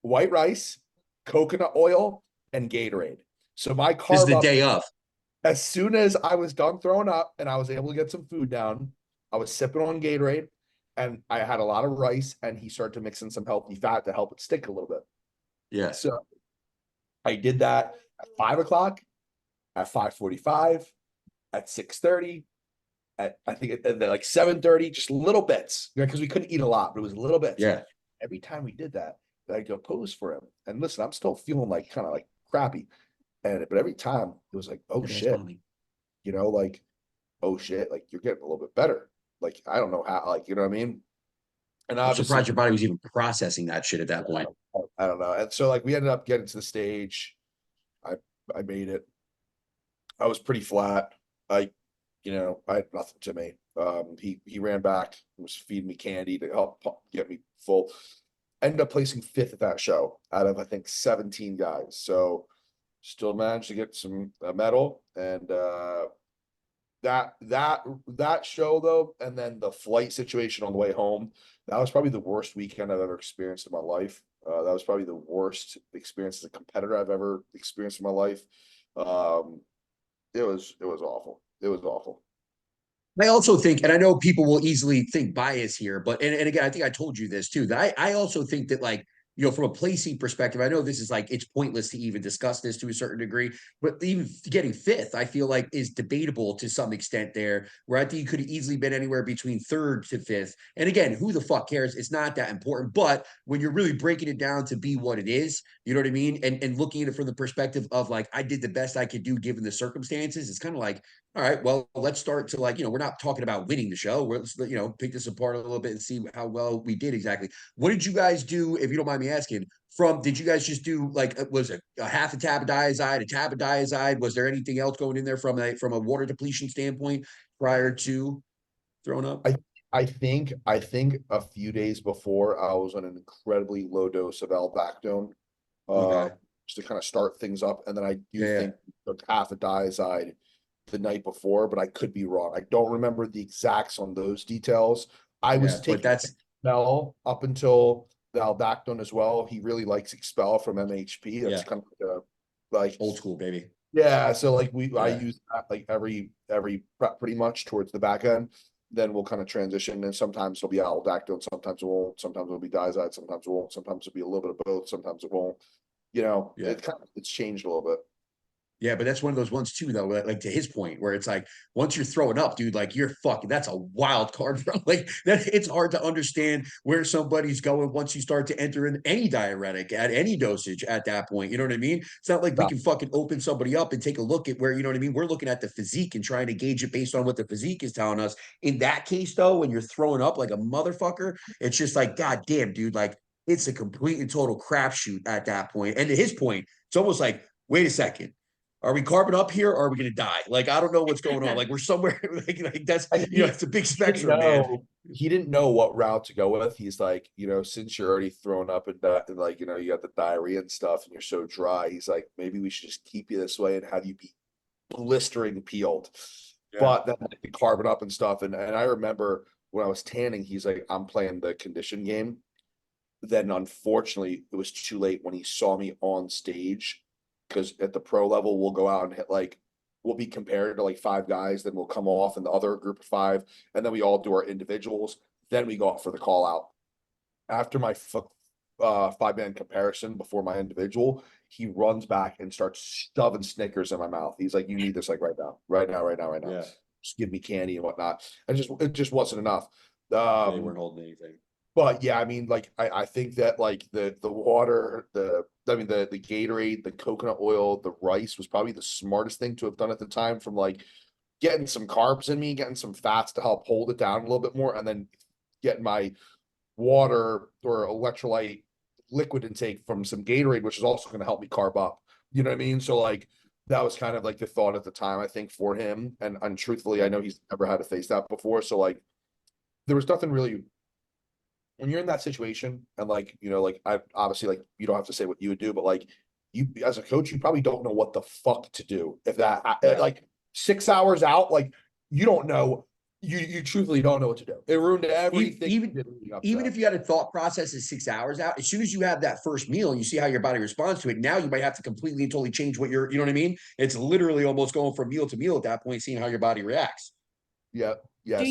white rice, coconut oil, and Gatorade. So my This is carb the up, day of. as soon as I was done throwing up and I was able to get some food down, I was sipping on Gatorade and I had a lot of rice, and he started to mix in some healthy fat to help it stick a little bit. Yeah. So I did that at 5 o'clock, at 5:45, at 6:30, at I think at like 7:30, just little bits, because we couldn't eat a lot, but it was little bits. Yeah. Every time we did that, I'd go pose for him. And listen, I'm still feeling like kind of like crappy. But every time it was like, oh shit, like, oh shit, like you're getting a little bit better. Like, I don't know how, like, you know what I mean? And I'm obviously, surprised your body was even processing that shit at that point. I don't know. And so like we ended up getting to the stage. I made it. I was pretty flat. I had nothing to me. He ran back, was feeding me candy to help get me full. Ended up placing fifth at that show out of I think 17 guys. So still managed to get a medal. And that show though, and then the flight situation on the way home, that was probably the worst weekend I've ever experienced in my life. That was probably the worst experience as a competitor I've ever experienced in my life. It was awful. It was awful. I also think, and I know people will easily think bias here, but and again, I think I told you this too, that I also think that, like, from a placing perspective, I know this is like, it's pointless to even discuss this to a certain degree, but even getting fifth, I feel like is debatable to some extent there, where I think you could have easily been anywhere between third to fifth. And again, who the fuck cares? It's not that important. But when you're really breaking it down to be what it is, you know what I mean? And looking at it from the perspective of like, I did the best I could do given the circumstances, it's kind of like, all right, well, let's start to, like, we're not talking about winning the show. Let's, pick this apart a little bit and see how well we did exactly. What did you guys do, if you don't mind me asking, did you guys just do, like, was it a half a tab of diazide, a tab of diazide? Was there anything else going in there from a water depletion standpoint prior to throwing up? I think a few days before I was on an incredibly low dose of Aldactone, Okay. just to kind of start things up. And then I do Yeah. think I took half a diazide the night before, but I could be wrong. I don't remember the exacts on those details. I was But taking that's Expel up until the Aldactone as well. He really likes Expel from MHP. That's kind of like old school, baby. yeah. So like I Yeah. use that like every prep pretty much towards the back end. Then we'll kind of transition, and sometimes it'll be Aldactone, sometimes it won't, sometimes it'll be diazide, sometimes it won't, sometimes it'll be a little bit of both, sometimes it won't. Yeah. It's changed a little bit. Yeah, but that's one of those ones too, though, like to his point, where it's like, once you're throwing up, dude, like you're fucking, that's a wild card, bro. Like that, it's hard to understand where somebody's going once you start to enter in any diuretic at any dosage at that point. You know what I mean? It's not like we can fucking open somebody up and take a look at where, you know what I mean? We're looking at the physique and trying to gauge it based on what the physique is telling us. In that case, though, when you're throwing up like a motherfucker, it's just like, God damn, dude, like it's a complete and total crapshoot at that point. And to his point, it's almost like, wait a second, are we carbon up here or are we going to die? Like, I don't know what's going on. Like, we're somewhere like that's, it's a big spectrum, man. He didn't know what route to go with. He's like, since you're already thrown up and like, you got the diarrhea and stuff and you're so dry, he's like, maybe we should just keep you this way and have you be blistering peeled. Yeah. But then like, the carbon up and stuff. And I remember when I was tanning, he's like, I'm playing the condition game. Then unfortunately, it was too late when he saw me on stage, because at the pro level, we'll go out and hit we'll be compared to like 5 guys, then we'll come off in the other group of 5, and then we all do our individuals. Then we go out for the call out. After my 5-man comparison before my individual, he runs back and starts shoving Snickers in my mouth. He's like, "You need this like right now, right now, right now, right now. Yeah. Just give me candy and whatnot." And it just wasn't enough. They weren't holding anything. But yeah, I mean, like I think that like the water, the Gatorade, the coconut oil, the rice was probably the smartest thing to have done at the time, from like getting some carbs in me, getting some fats to help hold it down a little bit more, and then getting my water or electrolyte liquid intake from some Gatorade, which is also going to help me carb up. You know what I mean? So like that was kind of like the thought at the time, I think, for him. And truthfully, I know he's never had to face that before. So like there was nothing really. When you're in that situation, and like, like I obviously, like, you don't have to say what you would do, but like you as a coach, you probably don't know what the fuck to do if that like 6 hours out, like you don't know you truthfully don't know what to do. It ruined everything. Even if you had a thought process of 6 hours out, as soon as you have that first meal and you see how your body responds to it, now you might have to completely and totally change what you're, you know what I mean? It's literally almost going from meal to meal at that point, seeing how your body reacts. Yeah. Do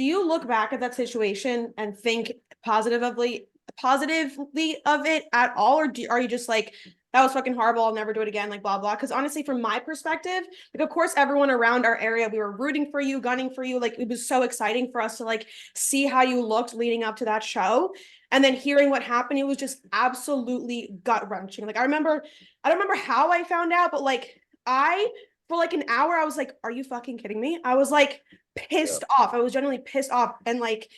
you look back at that situation and think positively of it at all, or are you just like, that was fucking horrible, I'll never do it again, like blah blah? Because honestly, from my perspective, like of course everyone around our area, we were rooting for you, gunning for you, like it was so exciting for us to like see how you looked leading up to that show, and then hearing what happened, it was just absolutely gut-wrenching. Like I don't remember how I found out, but like for like an hour I was like, are you fucking kidding me? I was like pissed off. I was genuinely pissed off, and like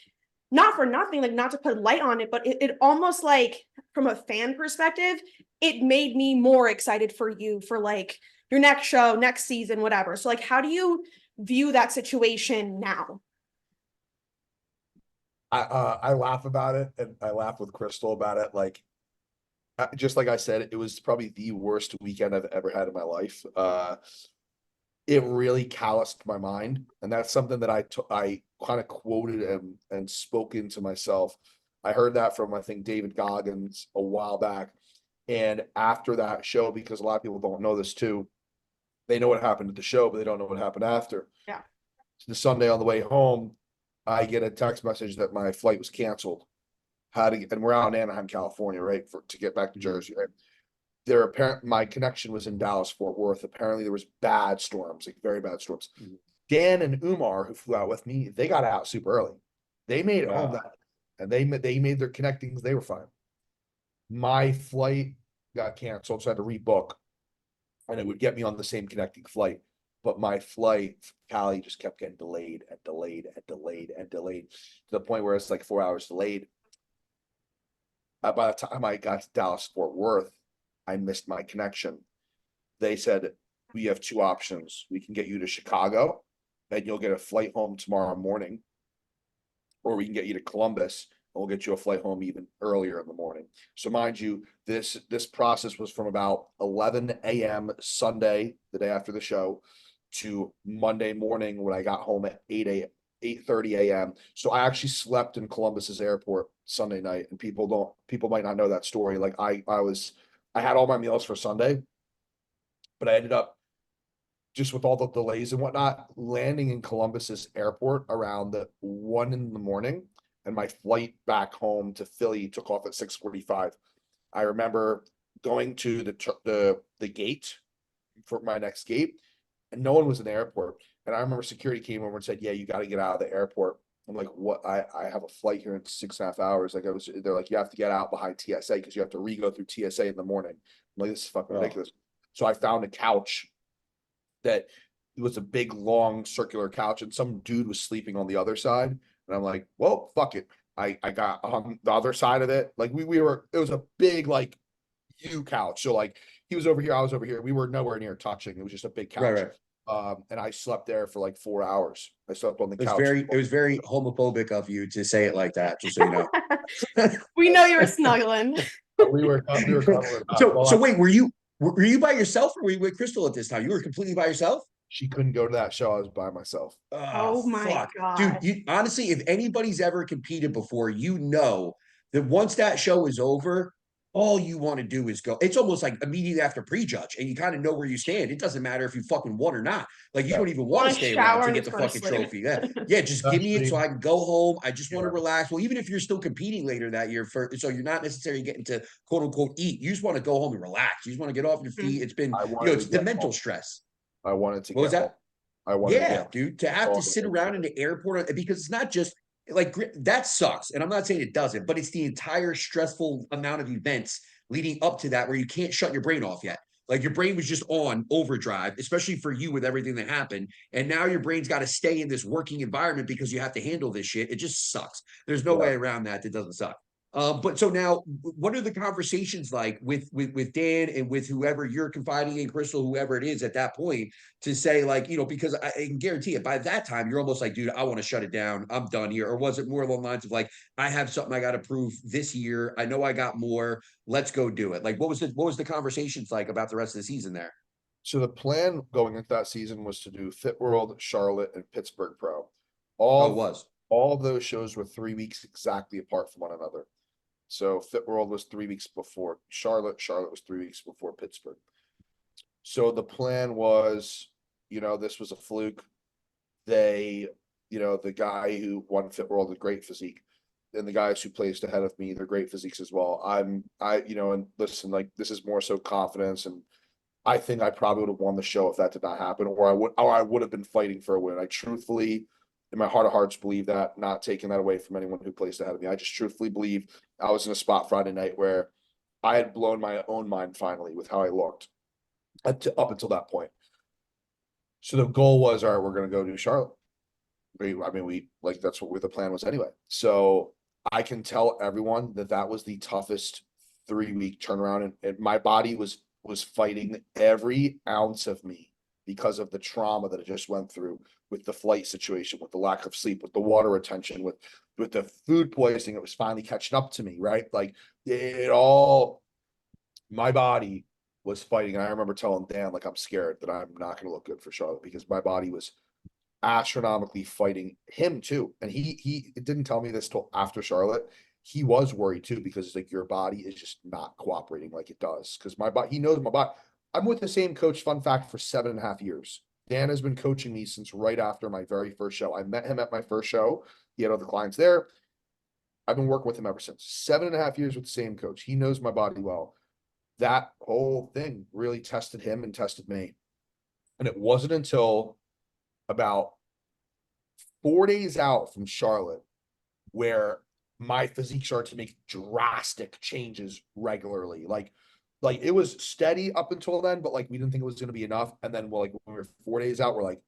not for nothing, like not to put light on it, but it almost like from a fan perspective, it made me more excited for you for like your next show, next season, whatever. So like, how do you view that situation now? I laugh about it, and I laugh with Crystal about it. Like, just like I said, it was probably the worst weekend I've ever had in my life. It really calloused my mind, and that's something that I kind of quoted and spoken to myself. I heard that from, I think, David Goggins a while back, and after that show, because a lot of people don't know this too, they know what happened at the show, but they don't know what happened after. Yeah. So the Sunday on the way home, I get a text message that my flight was canceled. And we're out in Anaheim, California, right, to get back to Jersey, right? My connection was in Dallas, Fort Worth. Apparently there was bad storms, like very bad storms. Mhm. Dan and Umar, who flew out with me, they got out super early. They made it home and they made their connectings. They were fine. My flight got canceled, so I had to rebook, and it would get me on the same connecting flight. But my flight from Cali just kept getting delayed and delayed and delayed and delayed to the point where it's like 4 hours delayed. By the time I got to Dallas, Fort Worth, I missed my connection. They said, we have two options. We can get you to Chicago and you'll get a flight home tomorrow morning, or we can get you to Columbus and we'll get you a flight home even earlier in the morning. So mind you, this process was from about 11 a.m. Sunday, the day after the show, to Monday morning when I got home at 8:30 a.m. So I actually slept in Columbus's airport Sunday night, and people might not know that story. Like I had all my meals for Sunday, but I ended up, just with all the delays and whatnot, landing in Columbus's airport around 1 in the morning, and my flight back home to Philly took off at 6:45. I remember going to the gate for my next gate, and no one was in the airport. And I remember security came over and said, "Yeah, you got to get out of the airport." I'm like, "What? I have a flight here in 6.5 hours." Like they're like, "You have to get out behind TSA because you have to re-go through TSA in the morning." I'm like, "This is fucking ridiculous." So I found a couch that was a big, long, circular couch, and some dude was sleeping on the other side. And I'm like, "Well, fuck it." I got on the other side of it. Like it was a big like U couch. So like he was over here, I was over here. We were nowhere near touching. It was just a big couch. Right. And I slept there for like 4 hours. I slept on the couch. It was very homophobic of you to say it like that, just so you know. We know you were snuggling. we were cuddling. So wait, were you by yourself, or were you with Crystal at this time? You were completely by yourself? She couldn't go to that show. I was by myself. Oh my God. Dude, honestly, if anybody's ever competed before, you know that once that show is over, all you want to do is go. It's almost like immediately after prejudge, and you kind of know where you stand. It doesn't matter if you fucking won or not. Like you don't even want to stay around to get the fucking trophy. Yeah, just give me it so I can go home. I just want to relax. Well, even if you're still competing later that year, so you're not necessarily getting to quote unquote eat. You just want to go home and relax. You just want to get off your feet. It's been, it's the mental stress. I wanted to. What was that? I wanted dude, to have to sit around in the airport, because it's not just like that sucks. And I'm not saying it doesn't, but it's the entire stressful amount of events leading up to that where you can't shut your brain off yet. Like your brain was just on overdrive, especially for you with everything that happened. And now your brain's got to stay in this working environment because you have to handle this shit. It just sucks. There's no way around that. That doesn't suck. But so now, what are the conversations like with Dan and with whoever you're confiding in, Crystal, whoever it is at that point, to say like, because I can guarantee it, by that time you're almost like, dude, I want to shut it down. I'm done here. Or was it more along the lines of like, I have something I got to prove this year. I know I got more. Let's go do it. Like, what was the conversations like about the rest of the season there? So the plan going into that season was to do Fit World, Charlotte, and Pittsburgh Pro. Oh, it was. All of those shows were 3 weeks exactly apart from one another. So Fit World was 3 weeks before Charlotte. Charlotte was 3 weeks before Pittsburgh. So the plan was, this was a fluke. They, the guy who won Fit World, a great physique, and the guys who placed ahead of me, they're great physiques as well. And listen, like this is more so confidence, and I think I probably would have won the show if that did not happen, or I would have been fighting for a win. I truthfully, in my heart of hearts, believe that, not taking that away from anyone who placed ahead of me. I just truthfully believe I was in a spot Friday night where I had blown my own mind finally with how I looked up until that point. So the goal was, all right, we're going to go to Charlotte. That's what the plan was anyway. So I can tell everyone that was the toughest 3 week turnaround, and my body was fighting every ounce of me because of the trauma that it just went through with the flight situation, with the lack of sleep, with the water retention, with the food poisoning. It was finally catching up to me, right? Like my body was fighting. And I remember telling Dan, like, I'm scared that I'm not going to look good for Charlotte, because my body was astronomically fighting him too. And he didn't tell me this till after Charlotte. He was worried too, because it's like your body is just not cooperating like it does. Because my body, he knows my body. I'm with the same coach, fun fact, for 7.5 years. Dan has been coaching me since right after my very first show. I met him at my first show. He had other clients there. I've been working with him ever since. 7.5 years with the same coach. He knows my body well. That whole thing really tested him and tested me. And it wasn't until about 4 days out from Charlotte where my physique started to make drastic changes regularly. Like it was steady up until then, but like we didn't think it was going to be enough. And then when we were 4 days out, we're like,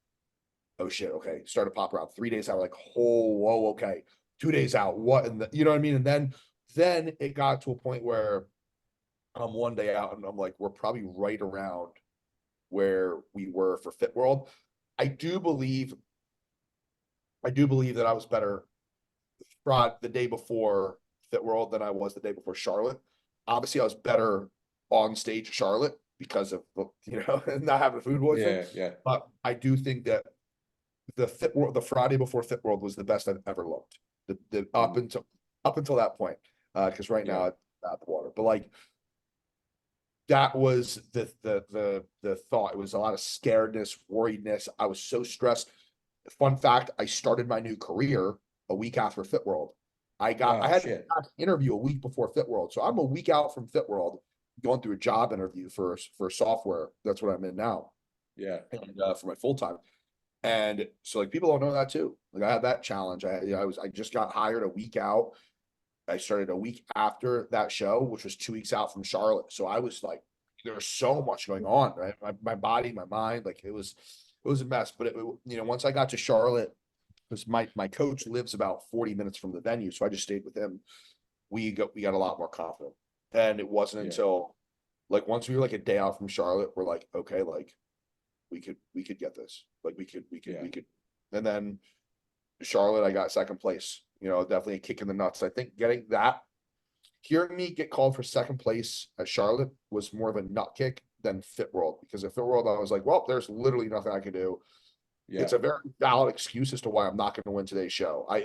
oh shit, okay. Started to pop around. 3 days out, we're like, oh, whoa, okay. 2 days out, what? And you know what I mean? And then it got to a point where I'm 1 day out and I'm like, we're probably right around where we were for Fit World. I do believe that I was better the day before Fit World than I was the day before Charlotte. Obviously, I was better on stage at Charlotte because of not having a food poisoning. Yeah. But I do think that the Friday before Fit World was the best I've ever looked. Up until that point, because right now it's out the water. But like that was the thought. It was a lot of scaredness, worriedness. I was so stressed. Fun fact: I started my new career a week after Fit World. I had an interview a week before Fit World, so I'm a week out from Fit World, going through a job interview for software. That's what I'm in now. Yeah, and for my full time. And so like people don't know that too. Like I had that challenge. I just got hired a week out. I started a week after that show, which was 2 weeks out from Charlotte. So I was like, there was so much going on, right? My body, my mind, like it was a mess. But once I got to Charlotte, because my coach lives about 40 minutes from the venue, so I just stayed with him. We got a lot more confident. And it wasn't until like once we were like a day out from Charlotte, we're like, okay, like we could get this. Like we could. And then Charlotte, I got second place. Definitely a kick in the nuts. I think hearing me get called for second place at Charlotte was more of a nut kick than Fit World, because at Fit World I was like, well, there's literally nothing I can do. Yeah. It's a very valid excuse as to why I'm not going to win today's show. I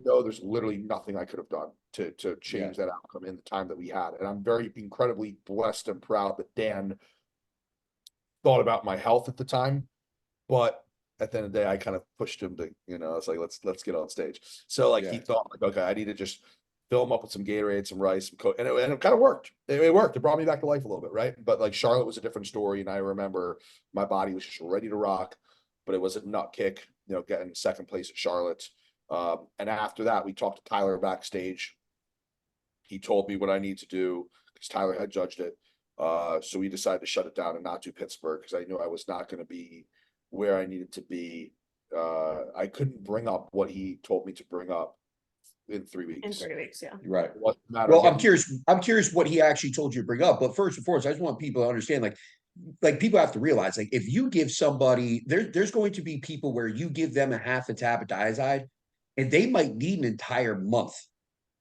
know there's literally nothing I could have done to change that outcome in the time that we had. And I'm very incredibly blessed and proud that Dan thought about my health at the time, but at the end of the day, I kind of pushed him to, it's like, let's get on stage. So like he thought like, okay, I need to just fill him up with some Gatorade, some rice, some Coke, and it kind of worked. It worked. It brought me back to life a little bit, right? But like Charlotte was a different story, and I remember my body was just ready to rock, but it was a nut kick, getting second place at Charlotte. And after that, we talked to Tyler backstage. He told me what I need to do because Tyler had judged it. So we decided to shut it down and not do Pittsburgh because I knew I was not going to be where I needed to be. I couldn't bring up what he told me to bring up in 3 weeks. In 3 weeks, yeah. Right. Well, I'm curious what he actually told you to bring up. But first and foremost, I just want people to understand, like people have to realize, like if you give somebody, there's going to be people where you give them a half a tab of diazide, and they might need an entire month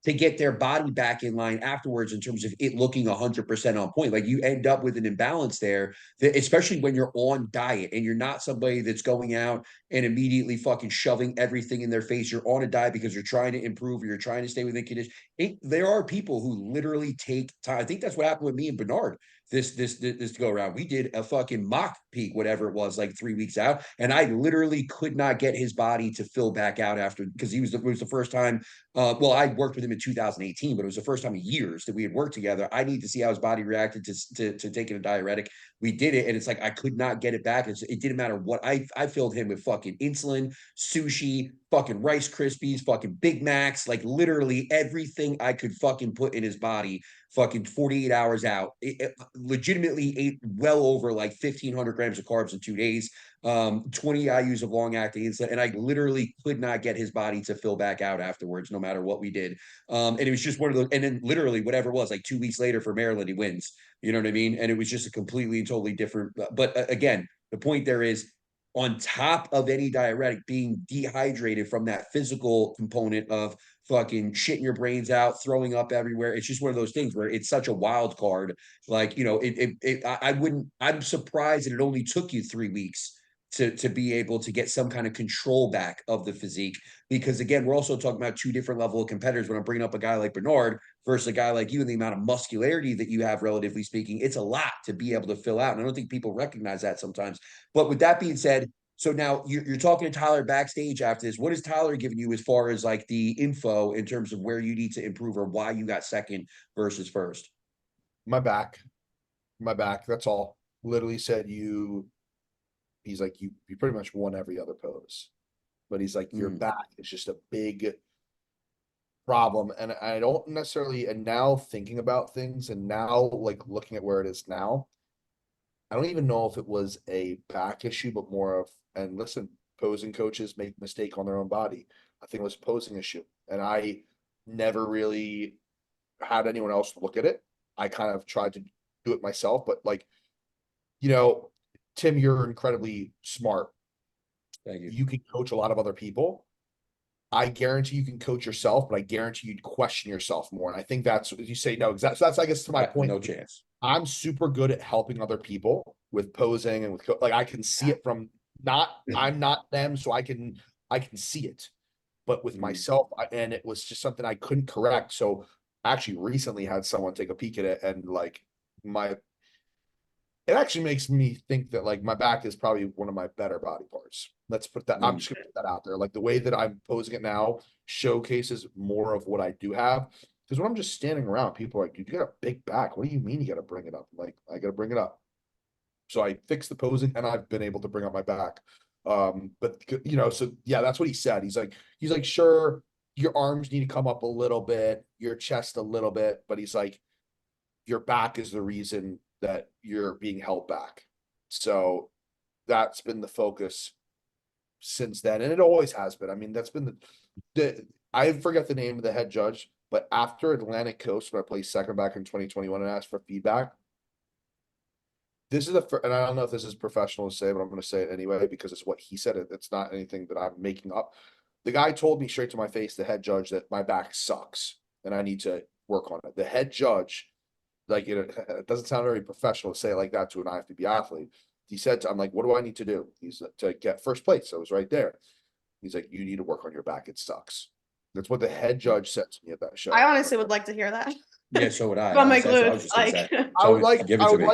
to get their body back in line afterwards in terms of it looking 100% on point. Like you end up with an imbalance there, that especially when you're on diet and you're not somebody that's going out and immediately fucking shoving everything in their face. You're on a diet because you're trying to improve or you're trying to stay within condition. There are people who literally take time. I think that's what happened with me and Bernard this go around. We did a fucking mock peak, whatever it was, like 3 weeks out, and I literally could not get his body to fill back out after, because it was the first time. Well, I worked with him in 2018, but it was the first time in years that we had worked together. I need to see how his body reacted to taking a diuretic. We did it, and it's like I could not get it back. It didn't matter what I filled him with fucking insulin, sushi, fucking Rice Krispies, fucking Big Macs, like literally everything I could fucking put in his body. Fucking 48 hours out, it legitimately ate well over like 1,500 grams of carbs in 2 days, 20 IUs of long-acting insulin, and I literally could not get his body to fill back out afterwards, no matter what we did. And it was just one of those, and then literally whatever it was, like 2 weeks later for Maryland, he wins. You know what I mean? And it was just a completely and totally different. But again, the point there is, on top of any diuretic, being dehydrated from that physical component of fucking shitting your brains out, throwing up everywhere. It's just one of those things where it's such a wild card. Like, you know, I'm surprised that it only took you 3 weeks to be able to get some kind of control back of the physique. Because again, we're also talking about two different level of competitors. When I'm bringing up a guy like Bernard versus a guy like you, and the amount of muscularity that you have, relatively speaking, it's a lot to be able to fill out. And I don't think people recognize that sometimes. But with that being said, so now you're talking to Tyler backstage after this. What is Tyler giving you as far as like the info in terms of where you need to improve or why you got second versus first? My back. That's all. Literally said he's like, you pretty much won every other pose. But he's like, your back is just a big problem. And I don't necessarily, and now thinking about things and now like looking at where it is now, I don't even know if it was a back issue, but more of, and listen, posing coaches make mistake on their own body. I think it was a posing issue. And I never really had anyone else look at it. I kind of tried to do it myself, but like, you know, Tim, you're incredibly smart. Thank you. You can coach a lot of other people. I guarantee you can coach yourself, but I guarantee you'd question yourself more. And I think that's what you say. No, exactly. So that's, I guess, to my point. No chance. I'm super good at helping other people with posing and with like I can see it from I'm not them, so I can see it. But with myself, and it was just something I couldn't correct. So I actually recently had someone take a peek at it, and like it actually makes me think that like my back is probably one of my better body parts. Let's put that. I'm just gonna put that out there. Like the way that I'm posing it now showcases more of what I do have. Because when I'm just standing around, people are like, dude, you got a big back. What do you mean you got to bring it up? I'm like, I got to bring it up. So I fixed the posing and I've been able to bring up my back. But you know, so yeah, that's what he said. He's like, sure, your arms need to come up a little bit, your chest a little bit, but he's like, your back is the reason that you're being held back. So that's been the focus since then. And it always has been. I mean, that's been I forget the name of the head judge. But after Atlantic Coast, when I played second back in 2021 and asked for feedback, this is and I don't know if this is professional to say, but I'm going to say it anyway because it's what he said. It's not anything that I'm making up. The guy told me straight to my face, the head judge, that my back sucks and I need to work on it. The head judge, like it doesn't sound very professional to say it like that to an IFBB athlete. He said, I'm like, what do I need to do? He's to get first place. I was right there. He's like, you need to work on your back. It sucks. That's what the head judge said to me at that show. I honestly would like to hear that. Yeah, so would I. From my glutes, I would like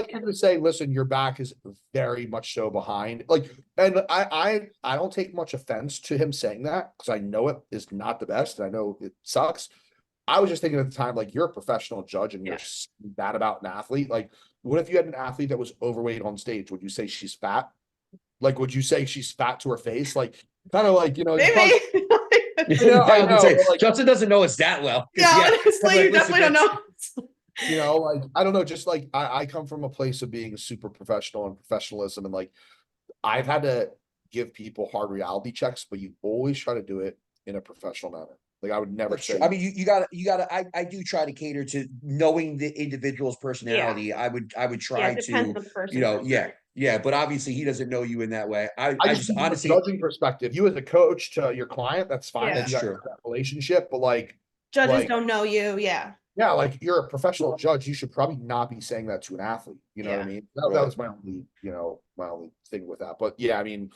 him to say, listen, your back is very much so behind. Like, and I don't take much offense to him saying that because I know it is not the best and I know it sucks. I was just thinking at the time, like, you're a professional judge and you're bad about an athlete. Like, what if you had an athlete that was overweight on stage? Would you say she's fat? Like, would you say she's fat to her face? Like, kind of like, you know, maybe. I know, like, Justin doesn't know us that well. Yeah, honestly, you definitely don't know. You know, like, I don't know, just like I come from a place of being super professional and professionalism, and like I've had to give people hard reality checks, but you always try to do it in a professional manner. Like I would never say. I mean, you gotta. I do try to cater to knowing the individual's personality. Yeah. I would try to, you know, yeah. But obviously, he doesn't know you in that way. I just honestly, judging perspective, you as a coach to your client, that's fine. Yeah, that's true. That relationship, but like, Judges Like, don't know you. Yeah. yeah, like you're a professional judge. You should probably not be saying that to an athlete. You know what I Yeah. mean? That was my only, my only thing with that. But yeah, I mean,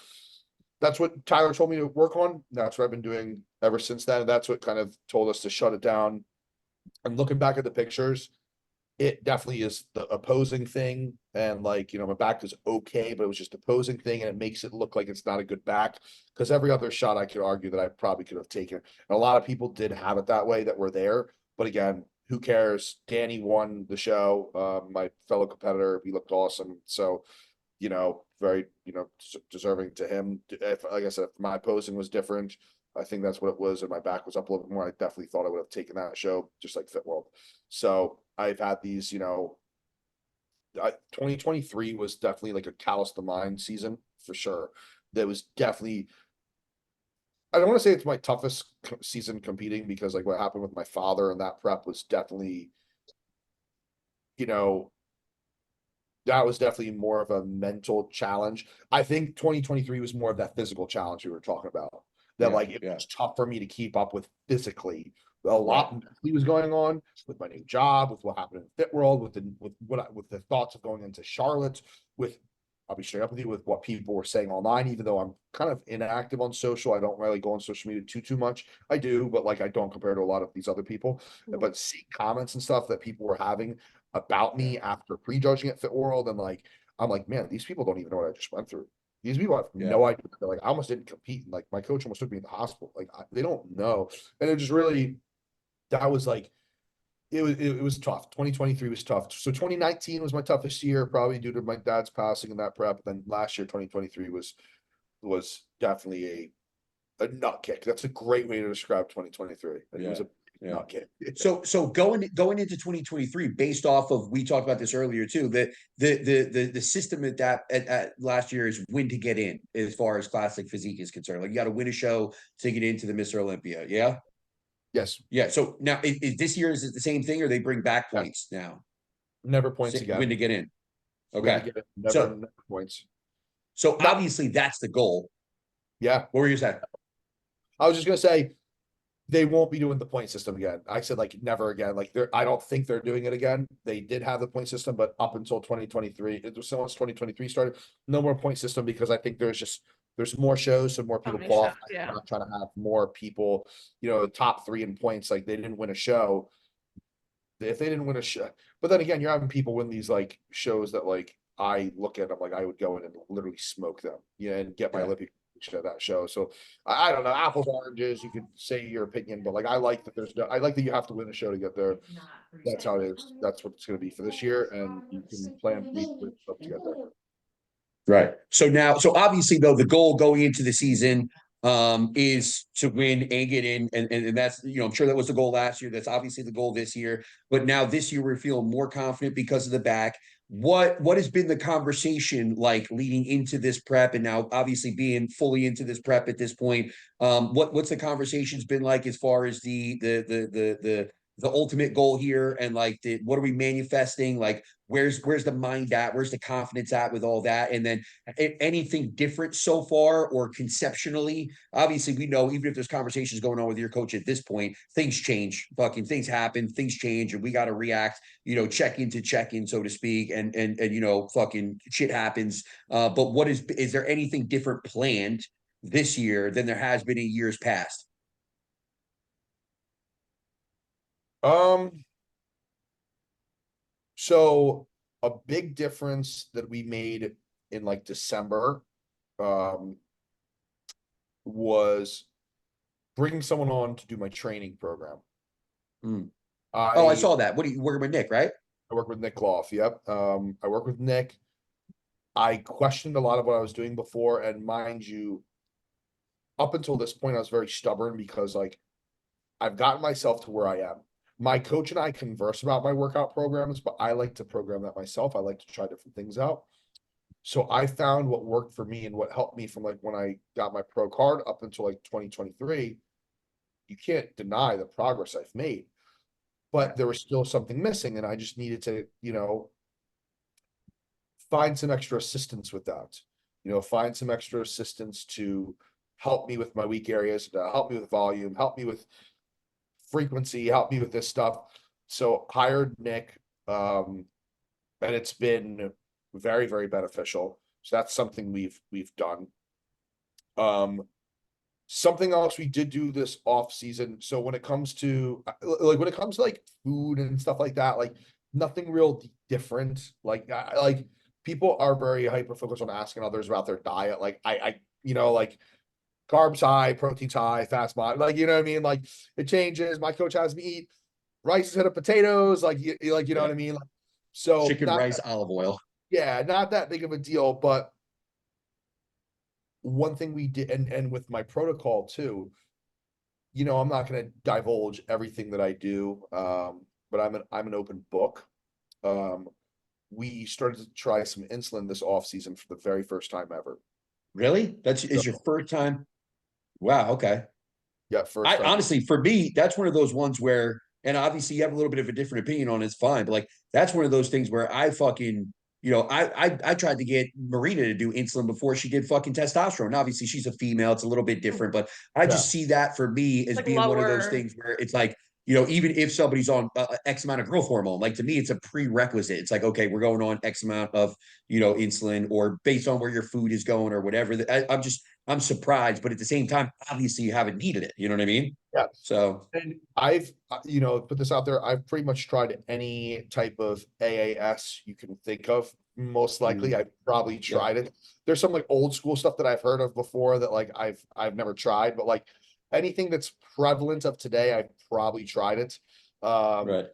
that's what Tyler told me to work on. That's what I've been doing ever since then. That's what kind of told us to shut it down. And looking back at the pictures, it definitely is the opposing thing. And like, my back is okay, but it was just opposing thing. And it makes it look like it's not a good back. Because every other shot I could argue that I probably could have taken. And a lot of people did have it that way that were there. But again, who cares? Danny won the show. My fellow competitor, he looked awesome. So, very, deserving to him. If, like I said, if my posing was different, I think that's what it was, and my back was up a little bit more, I definitely thought I would have taken that show, just like Fit World. So I've had these, 2023 was definitely like a callous the mind season for sure. That was definitely, I don't want to say it's my toughest season competing, because like what happened with my father and that prep was definitely, you know, that was definitely more of a mental challenge. I think 2023 was more of that physical challenge we were talking about. That Yeah, like it yeah. was tough for me to keep up with physically. A lot mentally was going on with my new job, with what happened in Fit World, with the thoughts of going into Charlotte, with, I'll be straight up with you, with what people were saying online, even though I'm kind of inactive on social. I don't really go on social media too much. I do, but like I don't compare to a lot of these other people. But see comments and stuff that people were having about me after prejudging at Fit World, and like I'm like, man, these people don't even know what I just went through. These people have no idea. They're like, I almost didn't compete. And like my coach almost took me to the hospital. Like they don't know. And it just really, that was like, it was tough. 2023 was tough. So 2019 was my toughest year, probably due to my dad's passing and that prep. Then last year, 2023 was definitely a nut kick. That's a great way to describe 2023. It was a nut kick. So going into 2023, based off of, we talked about this earlier too, the system at last year is win to get in as far as classic physique is concerned. Like you got to win a show to get into the Mr. Olympia. Yeah. Yes. Yeah. So now is this year, is it the same thing, or they bring back points now? Never points again. Win to get in. Win to Okay. get in. So Never points. So obviously that's the goal. Yeah. What were you saying? I was just gonna say they won't be doing the point system again. I said like never again. Like I don't think they're doing it again. They did have the point system, but up until 2023, it was once 2023 started, no more point system, because I think there's more shows, so more people qualify. Yeah. Not trying to have more people, the top 3 in points. Like they didn't win a show. If they didn't win a show, but then again, you're having people win these like shows that like I look at them like I would go in and literally smoke them, and get my Olympic at that show. So I don't know, apples oranges. You could say your opinion, but like I like that I like that you have to win a show to get there. That's how it is. That's what it's going to be for this year, and you can plan week with to get there. Right. So obviously though, the goal going into the season is to win and get in, and that's, I'm sure that was the goal last year. That's obviously the goal this year. But now this year we're feeling more confident because of the back. What has been the conversation like leading into this prep, and now obviously being fully into this prep at this point? What's the conversations been like as far as the ultimate goal here, and like what are we manifesting? Like where's the mind at? Where's the confidence at with all that? And then anything different so far, or conceptually? Obviously, we know even if there's conversations going on with your coach at this point, things change. Fucking things happen, things change, and we got to react. Check in, so to speak, and fucking shit happens. But is there anything different planned this year than there has been in years past? So a big difference that we made in like December, was bringing someone on to do my training program. I saw that. What are you working with, Nick, right? I work with Nick Clough. Yep. I work with Nick. I questioned a lot of what I was doing before, and mind you, up until this point, I was very stubborn, because like I've gotten myself to where I am. My coach and I converse about my workout programs, but I like to program that myself. I like to try different things out. So I found what worked for me and what helped me from like when I got my pro card up until like 2023. You can't deny the progress I've made, but there was still something missing, and I just needed to, find some extra assistance with that. Find some extra assistance to help me with my weak areas, to help me with volume, help me with frequency, help me with this stuff. So hired Nick, and it's been very, very beneficial. So that's something we've done. Something else we did do this off season. So when it comes to like food and stuff like that, like nothing real different. Like people are very hyper focused on asking others about their diet. Like I like carbs high, proteins high, fast mod. Like you know what I mean. Like it changes. My coach has me eat rice instead of potatoes. Like you know what I mean. Like, so Chicken, rice, olive oil. yeah, not that big of a deal, but one thing we did, and with my protocol too, I'm not going to divulge everything that I do, but I'm an open book. We started to try some insulin this off season for the very first time ever. Really? Is your first time? Wow. Okay. Yeah, first time. Honestly, for me, that's one of those ones where, and obviously you have a little bit of a different opinion on it, it's fine, but like that's one of those things where I fucking, I tried to get Marina to do insulin before she did fucking testosterone. And obviously she's a female, it's a little bit different, but I just see that for me as like being one of those lower. things where it's like, even if somebody's on X amount of growth hormone, like to me, it's a prerequisite. It's like, okay, we're going on X amount of, insulin, or based on where your food is going or whatever. I'm surprised, but at the same time, obviously you haven't needed it. You know what I mean? Yeah. So, and I've, put this out there. I've pretty much tried any type of AAS you can think of. Most likely, I've probably tried it. There's some like old school stuff that I've heard of before that like I've never tried, but like anything that's prevalent of today, I've probably tried it. right.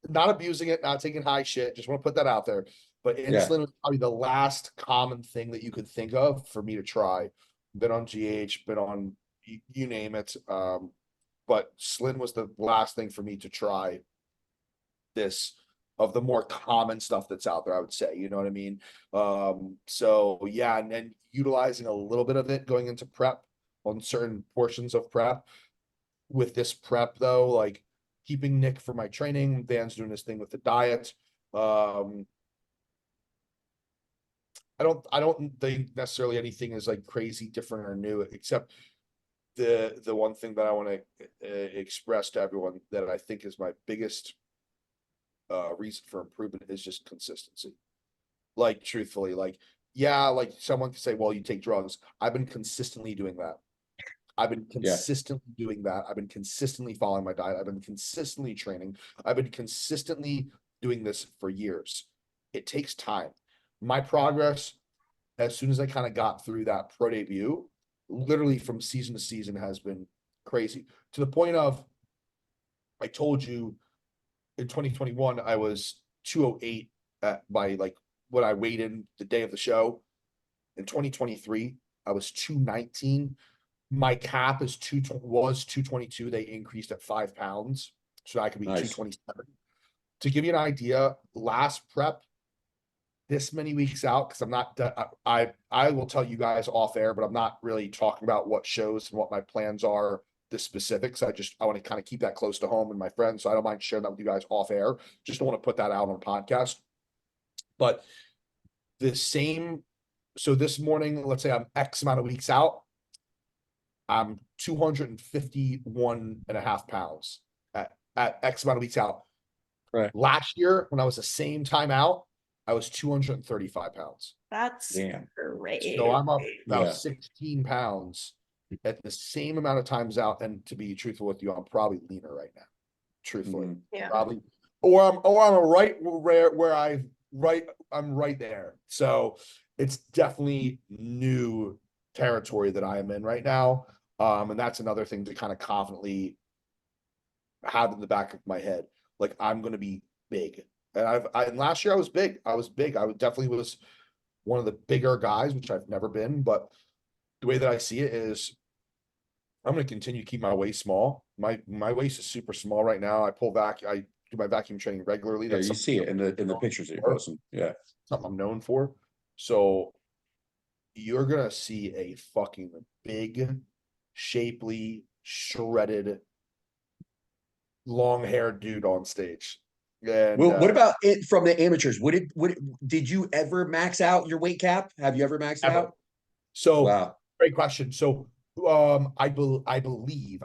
Not abusing it, not taking high shit. Just want to put that out there. But insulin was probably the last common thing that you could think of for me to try. Been on GH, been on you name it. But Slin was the last thing for me to try this of the more common stuff that's out there, I would say, you know what I mean? So yeah, and then utilizing a little bit of it going into prep on certain portions of prep. With this prep though, like keeping Nick for my training, Dan's doing this thing with the diet. I don't think necessarily anything is like crazy different or new, except the one thing that I want to express to everyone that I think is my biggest reason for improvement is just consistency. Like truthfully, like yeah, like someone could say, well, you take drugs. I've been consistently doing that. I've been consistently doing that. I've been consistently following my diet. I've been consistently training. I've been consistently doing this for years. It takes time. My progress, as soon as I kind of got through that pro debut, literally from season to season has been crazy, to the point of, I told you in 2021, I was 208 by like when I weighed in the day of the show. In 2023, I was 219. My cap was 222. They increased at 5 pounds, so I could be 227. To give you an idea, last prep, this many weeks out, because I'm not, I will tell you guys off air, but I'm not really talking about what shows and what my plans are, the specifics. I want to kind of keep that close to home and my friends, so I don't mind sharing that with you guys off air. Just don't want to put that out on a podcast. But so this morning, let's say I'm X amount of weeks out, I'm 251 and a half pounds at X amount of weeks out. Right. Last year, when I was the same time out, I was 235 pounds. That's great. So I'm up about 16 pounds at the same amount of times out. And to be truthful with you, I'm probably leaner right now. Truthfully. Yeah. Probably. Or I'm right where I'm right there. So it's definitely new territory that I am in right now. And that's another thing to kind of confidently have in the back of my head. Like I'm going to be big. And and last year I was big. I definitely was one of the bigger guys, which I've never been. But the way that I see it is, I'm going to continue to keep my waist small. My waist is super small right now. I do my vacuum training regularly. That's you see it in the pictures that you're posting. Yeah, something I'm known for. So you're gonna see a fucking big, shapely, shredded, long-haired dude on stage. And well, what about it from the amateurs? Did you ever max out your weight cap? Have you ever maxed out? So wow, great question. So I believe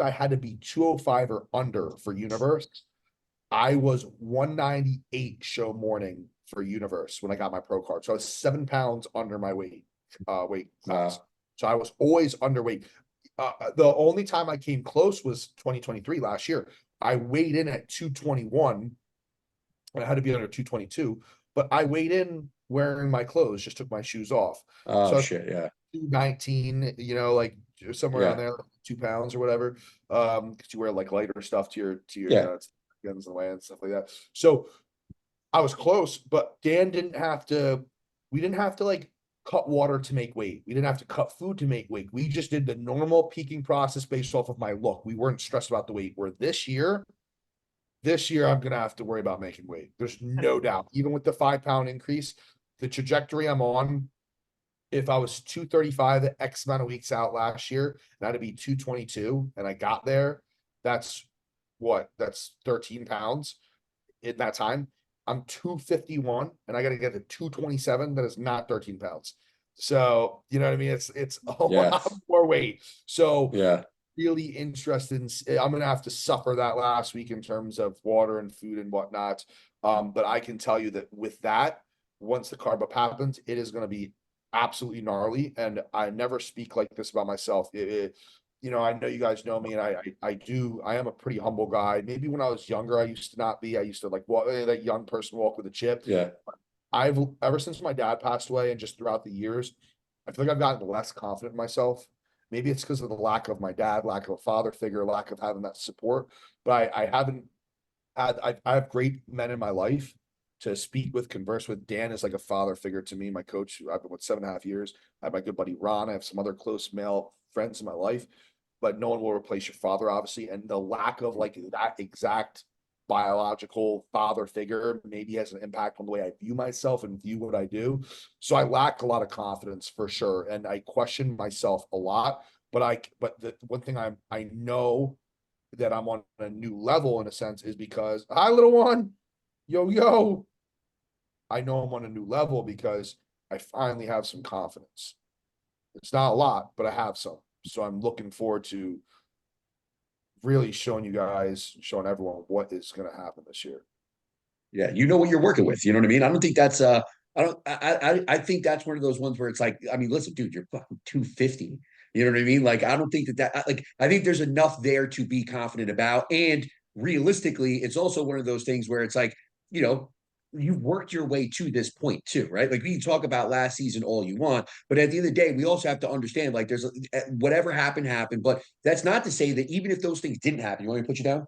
I had to be 205 or under for Universe. I was 198 show morning for Universe when I got my pro card. So I was 7 pounds under my weight class. So I was always underweight. The only time I came close was 2023 last year. I weighed in at 221 and I had to be under 222, but I weighed in wearing my clothes, just took my shoes off. Oh So shit, yeah. 219, like somewhere around Yeah. there, 2 pounds or whatever. Because you wear like lighter stuff to your Yeah. guns and land stuff like that. So I was close, but Dan didn't have to. We didn't have to like cut water to make weight. We didn't have to cut food to make weight. We just did the normal peaking process based off of my look. We weren't stressed about the weight. Where this year I'm gonna have to worry about making weight. There's no doubt. Even with the 5 pound increase, the trajectory I'm on, if I was 235 X amount of weeks out last year, and I'd be 222, and I got there, that's 13 pounds in that time. I'm 251, and I got to get to 227. That is not 13 pounds. So, you know what I mean? It's a lot more weight. So, yeah, really interested in, I'm gonna have to suffer that last week in terms of water and food and whatnot. But I can tell you that with that, once the carb up happens, it is gonna be absolutely gnarly. And I never speak like this about myself. I know you guys know me, and I am a pretty humble guy. Maybe when I was younger, I used to not be. I used to like walk, that young person walk with a chip. yeah, I've ever since my dad passed away and just throughout the years, I feel like I've gotten less confident in myself. Maybe it's because of the lack of my dad, lack of a father figure, lack of having that support. But I haven't had. I have great men in my life to speak with, converse with. Dan is like a father figure to me, my coach. I've been with 7.5 years. I have my good buddy Ron. I have some other close male friends in my life, but no one will replace your father, obviously. And the lack of like that exact biological father figure maybe has an impact on the way I view myself and view what I do. So I lack a lot of confidence for sure. And I question myself a lot. But the one thing I know that I'm on a new level in a sense is because, hi little one, yo. I know I'm on a new level because I finally have some confidence. It's not a lot, but I have some. So I'm looking forward to really showing you guys, showing everyone what is going to happen this year. yeah. You know what you're working with. You know what I mean? I don't think that's I think that's one of those ones where it's like, I mean, listen, dude, you're fucking 250. You know what I mean? Like, I don't think I think there's enough there to be confident about. And realistically, it's also one of those things where it's like, you know, you've worked your way to this point too, right? Like, we can talk about last season all you want, but at the end of the day, we also have to understand, like, there's whatever happened. But that's not to say that even if those things didn't happen, you want me to put you down?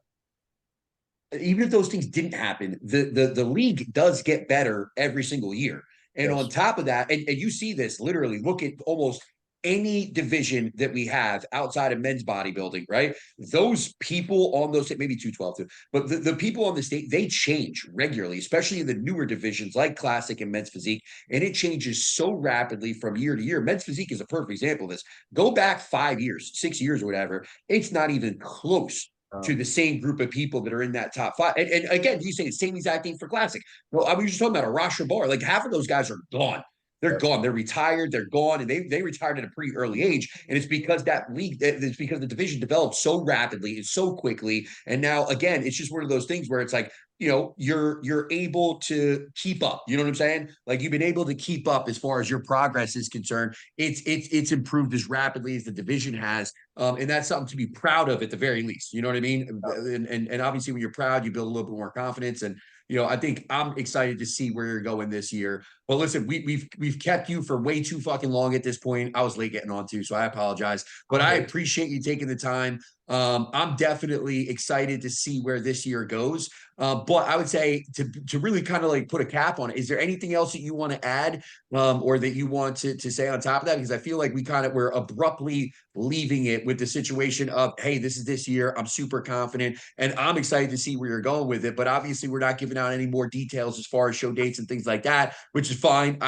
Even if those things didn't happen, the league does get better every single year. And on Yes. top of that, and you see this literally, look at almost any division that we have outside of men's bodybuilding, right? Those people on those, maybe 212 too, but the people on the state, they change regularly, especially in the newer divisions like classic and men's physique. And it changes so rapidly from year to year. Men's physique is a perfect example of this. Go back 5 years, 6 years or whatever. It's not even close to the same group of people that are in that top five. And again, you say the same exact thing for classic. Well, I was just talking about a Rasha Bar. Like, half of those guys are gone. They're gone. They're retired. They're gone, and they retired at a pretty early age. And it's because that league, it's because the division developed so rapidly and so quickly. And now, again, it's just one of those things where it's like, you know, you're able to keep up. You know what I'm saying? Like, you've been able to keep up as far as your progress is concerned. It's improved as rapidly as the division has. And that's something to be proud of at the very least. You know what I mean? And obviously, when you're proud, you build a little bit more confidence. And I think I'm excited to see where you're going this year. But listen, we've kept you for way too fucking long at this point. I was late getting on too, so I apologize. But I appreciate you taking the time. I'm definitely excited to see where this year goes. But I would say to really kind of like put a cap on it, is there anything else that you want to add or that you want to say on top of that? Because I feel like we're abruptly leaving it with the situation of, hey, this is this year. I'm super confident and I'm excited to see where you're going with it. But obviously, we're not giving out any more details as far as show dates and things like that, which is fine.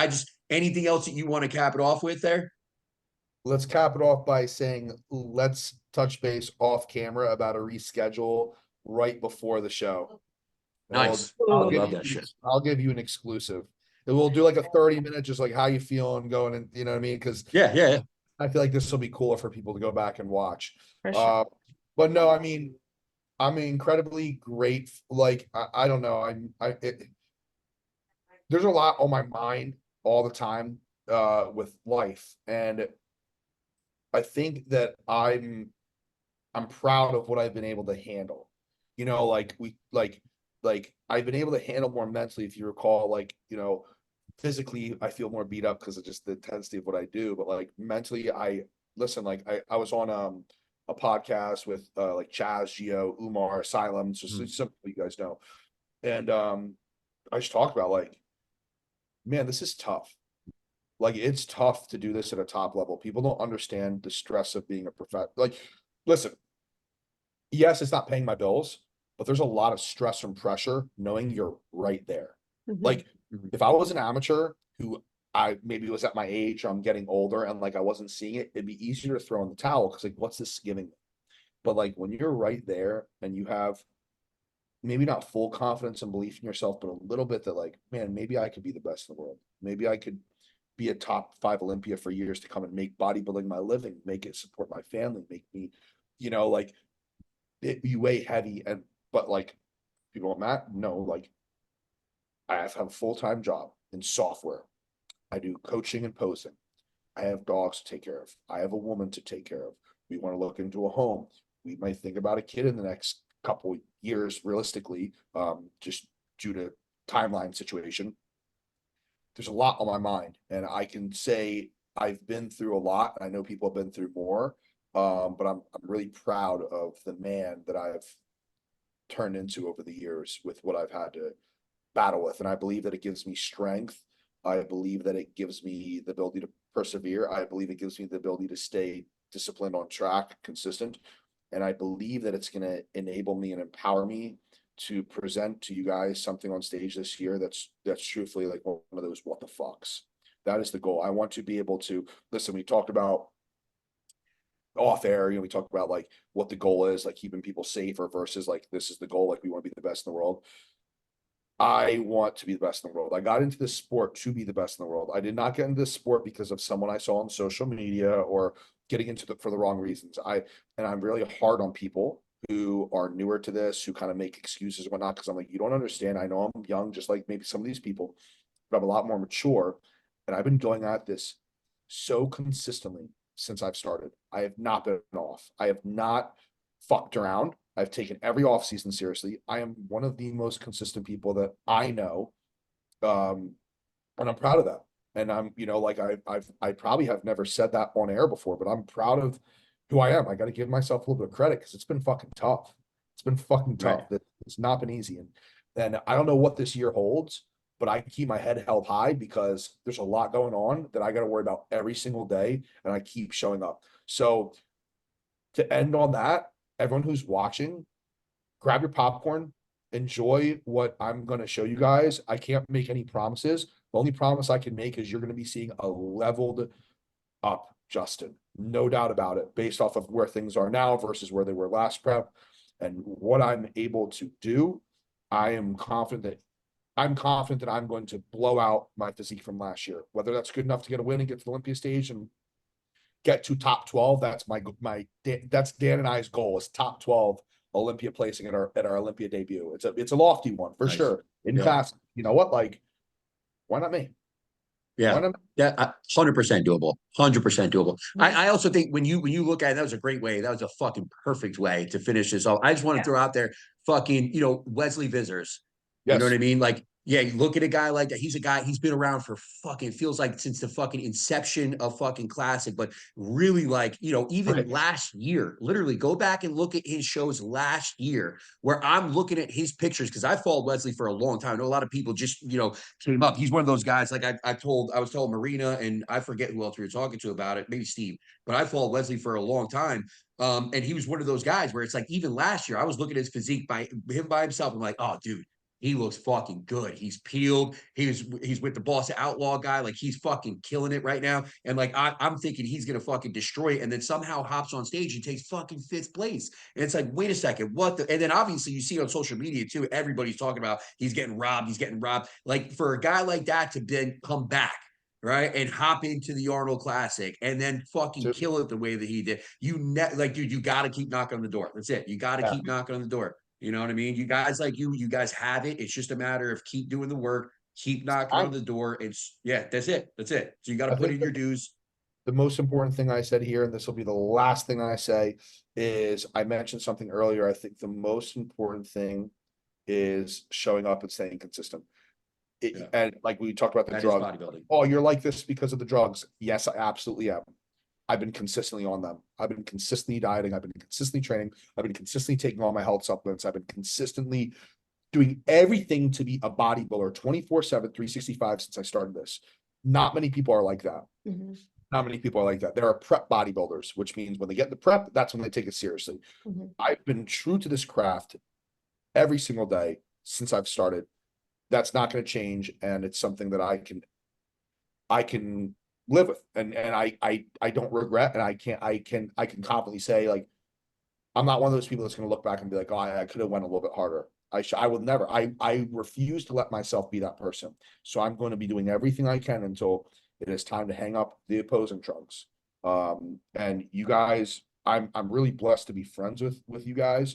Anything else that you want to cap it off with there? Let's cap it off by saying let's touch base off camera about a reschedule right before the show. Nice. I'll I give love you, that shit. I'll give you an exclusive. And we'll do like a 30-minute, just like how you feeling and going, and you know what I mean? Because Yeah. I feel like this will be cooler for people to go back and watch. For sure. But no, I mean, I'm incredibly great. Like, I don't know. There's a lot on my mind all the time, with life. And I think that I'm proud of what I've been able to handle. Like I've been able to handle more mentally, if you recall, physically I feel more beat up because of just the intensity of what I do. But like mentally, I listen, like I was on a podcast with like Chaz, Geo, Umar, Asylum, just some you guys know. And I just talked about like, man, this is tough. Like it's tough to do this at a top level. People don't understand the stress of being a professional. Like, listen, yes, it's not paying my bills, but there's a lot of stress and pressure knowing you're right there. Like, if I was an amateur who I maybe was at my age, or I'm getting older, and like I wasn't seeing it, it'd be easier to throw in the towel because like, what's this giving me? But like when you're right there and you have maybe not full confidence and belief in yourself, but a little bit that like, man, maybe I could be the best in the world. Maybe I could be a top 5 Olympia for years to come and make bodybuilding my living, make it support my family, make me, like you weigh heavy. And but like people want Matt, no, like I have a full-time job in software. I do coaching and posing. I have dogs to take care of. I have a woman to take care of. We want to look into a home. We might think about a kid in the next couple years, realistically, just due to timeline situation. There's a lot on my mind, and I can say I've been through a lot. I know people have been through more, but I'm really proud of the man that I've turned into over the years with what I've had to battle with. And I believe that it gives me strength. I believe that it gives me the ability to persevere. I believe it gives me the ability to stay disciplined, on track, consistent. And I believe that it's going to enable me and empower me to present to you guys something on stage this year that's truthfully like one of those what the fucks. That is the goal. I want to be able to listen. We talked about off air, we talked about like what the goal is, like keeping people safer versus like this is the goal, like we want to be the best in the world. I want to be the best in the world. I got into this sport to be the best in the world. I did not get into this sport because of someone I saw on social media or getting into it for the wrong reasons. I'm really hard on people who are newer to this, who kind of make excuses and whatnot, because I'm like, you don't understand. I know I'm young, just like maybe some of these people, but I'm a lot more mature. And I've been going at this so consistently since I've started. I have not been off. I have not fucked around. I've taken every off season seriously. I am one of the most consistent people that I know. And I'm proud of that. And I'm, like I probably have never said that on air before, but I'm proud of who I am. I got to give myself a little bit of credit because it's been fucking tough. It's been fucking tough. Right. It's not been easy. And I don't know what this year holds, but I keep my head held high because there's a lot going on that I got to worry about every single day. And I keep showing up. So to end on that, everyone who's watching, grab your popcorn, enjoy what I'm going to show you guys. I can't make any promises. The only promise I can make is you're going to be seeing a leveled up Justin. No doubt about it, based off of where things are now versus where they were last prep and what I'm able to do. I'm confident that I'm going to blow out my physique from last year. Whether that's good enough to get a win and get to the Olympia stage and get to top 12, that's that's Dan and I's goal, is top 12 Olympia placing at our Olympia debut. It's a lofty one for sure. In class, you know what? Like, why not me? Yeah, 100% doable. 100% doable. I also think when you look at it, that was a great way. That was a fucking perfect way to finish this off. I just want to throw out there, fucking, Wesley Vissers. You know what I mean? Like, yeah, you look at a guy like that. He's a guy, he's been around for fucking, feels like since the fucking inception of fucking Classic, but really like, even last year, literally go back and look at his shows last year where I'm looking at his pictures because I followed Wesley for a long time. I know a lot of people just, came up. He's one of those guys, like I was told Marina, and I forget who else we were talking to about it, maybe Steve, but I followed Wesley for a long time. And he was one of those guys where it's like, even last year, I was looking at his physique by himself. I'm like, oh, dude, he looks fucking good. He's peeled. He's with the Boss Outlaw guy. Like, he's fucking killing it right now. And like, I'm thinking he's going to fucking destroy it. And then somehow hops on stage and takes fucking 5th place. And it's like, wait a second, what the? And then obviously you see on social media too, everybody's talking about he's getting robbed. He's getting robbed. Like, for a guy like that to then come back right? And hop into the Arnold Classic and then fucking kill it the way that he did. Like, dude, you got to keep knocking on the door. That's it. You got to keep knocking on the door. You know what I mean? You guys like you guys have it. It's just a matter of keep doing the work, keep knocking on the door. It's that's it. That's it. So you got to put in your dues. The most important thing I said here, and this will be the last thing I say, is I mentioned something earlier. I think the most important thing is showing up and staying consistent. And like we talked about the drugs. Bodybuilding. Oh, you're like this because of the drugs. Yes, I absolutely am. I've been consistently on them. I've been consistently dieting. I've been consistently training. I've been consistently taking all my health supplements. I've been consistently doing everything to be a bodybuilder 24/7, 365 since I started this. Not many people are like that. Mm-hmm. Not many people are like that. There are prep bodybuilders, which means when they get the prep, that's when they take it seriously. Mm-hmm. I've been true to this craft every single day since I've started. That's not going to change, and it's something that I can live with, and I don't regret, and I can confidently say, like, I'm not one of those people that's going to look back and be like, oh, I could have went a little bit harder. I will never. I refuse to let myself be that person. So I'm going to be doing everything I can until it is time to hang up the opposing trunks. And you guys, I'm really blessed to be friends with you guys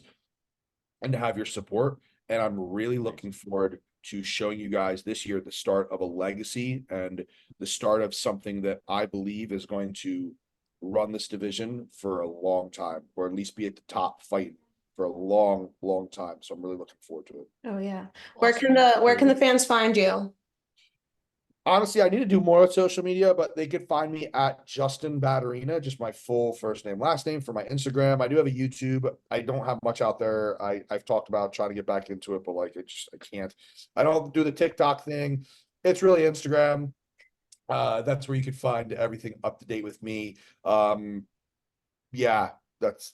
and to have your support. And I'm really looking forward to showing you guys this year the start of a legacy and the start of something that I believe is going to run this division for a long time, or at least be at the top fight for a long, long time. So I'm really looking forward to it. Oh yeah. Where can the fans find you? Honestly, I need to do more with social media, but they could find me at Justin Badurina, just my full first name, last name, for my Instagram. I do have a YouTube. I don't have much out there. I've talked about trying to get back into it, but like I can't. I don't do the TikTok thing. It's really Instagram. That's where you can find everything up to date with me. Yeah, that's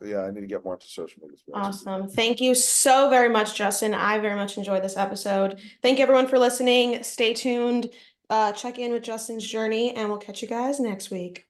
yeah, I need to get more into social media. Awesome. Thank you so very much, Justin. I very much enjoyed this episode. Thank you everyone for listening. Stay tuned. Check in with Justin's journey, and we'll catch you guys next week.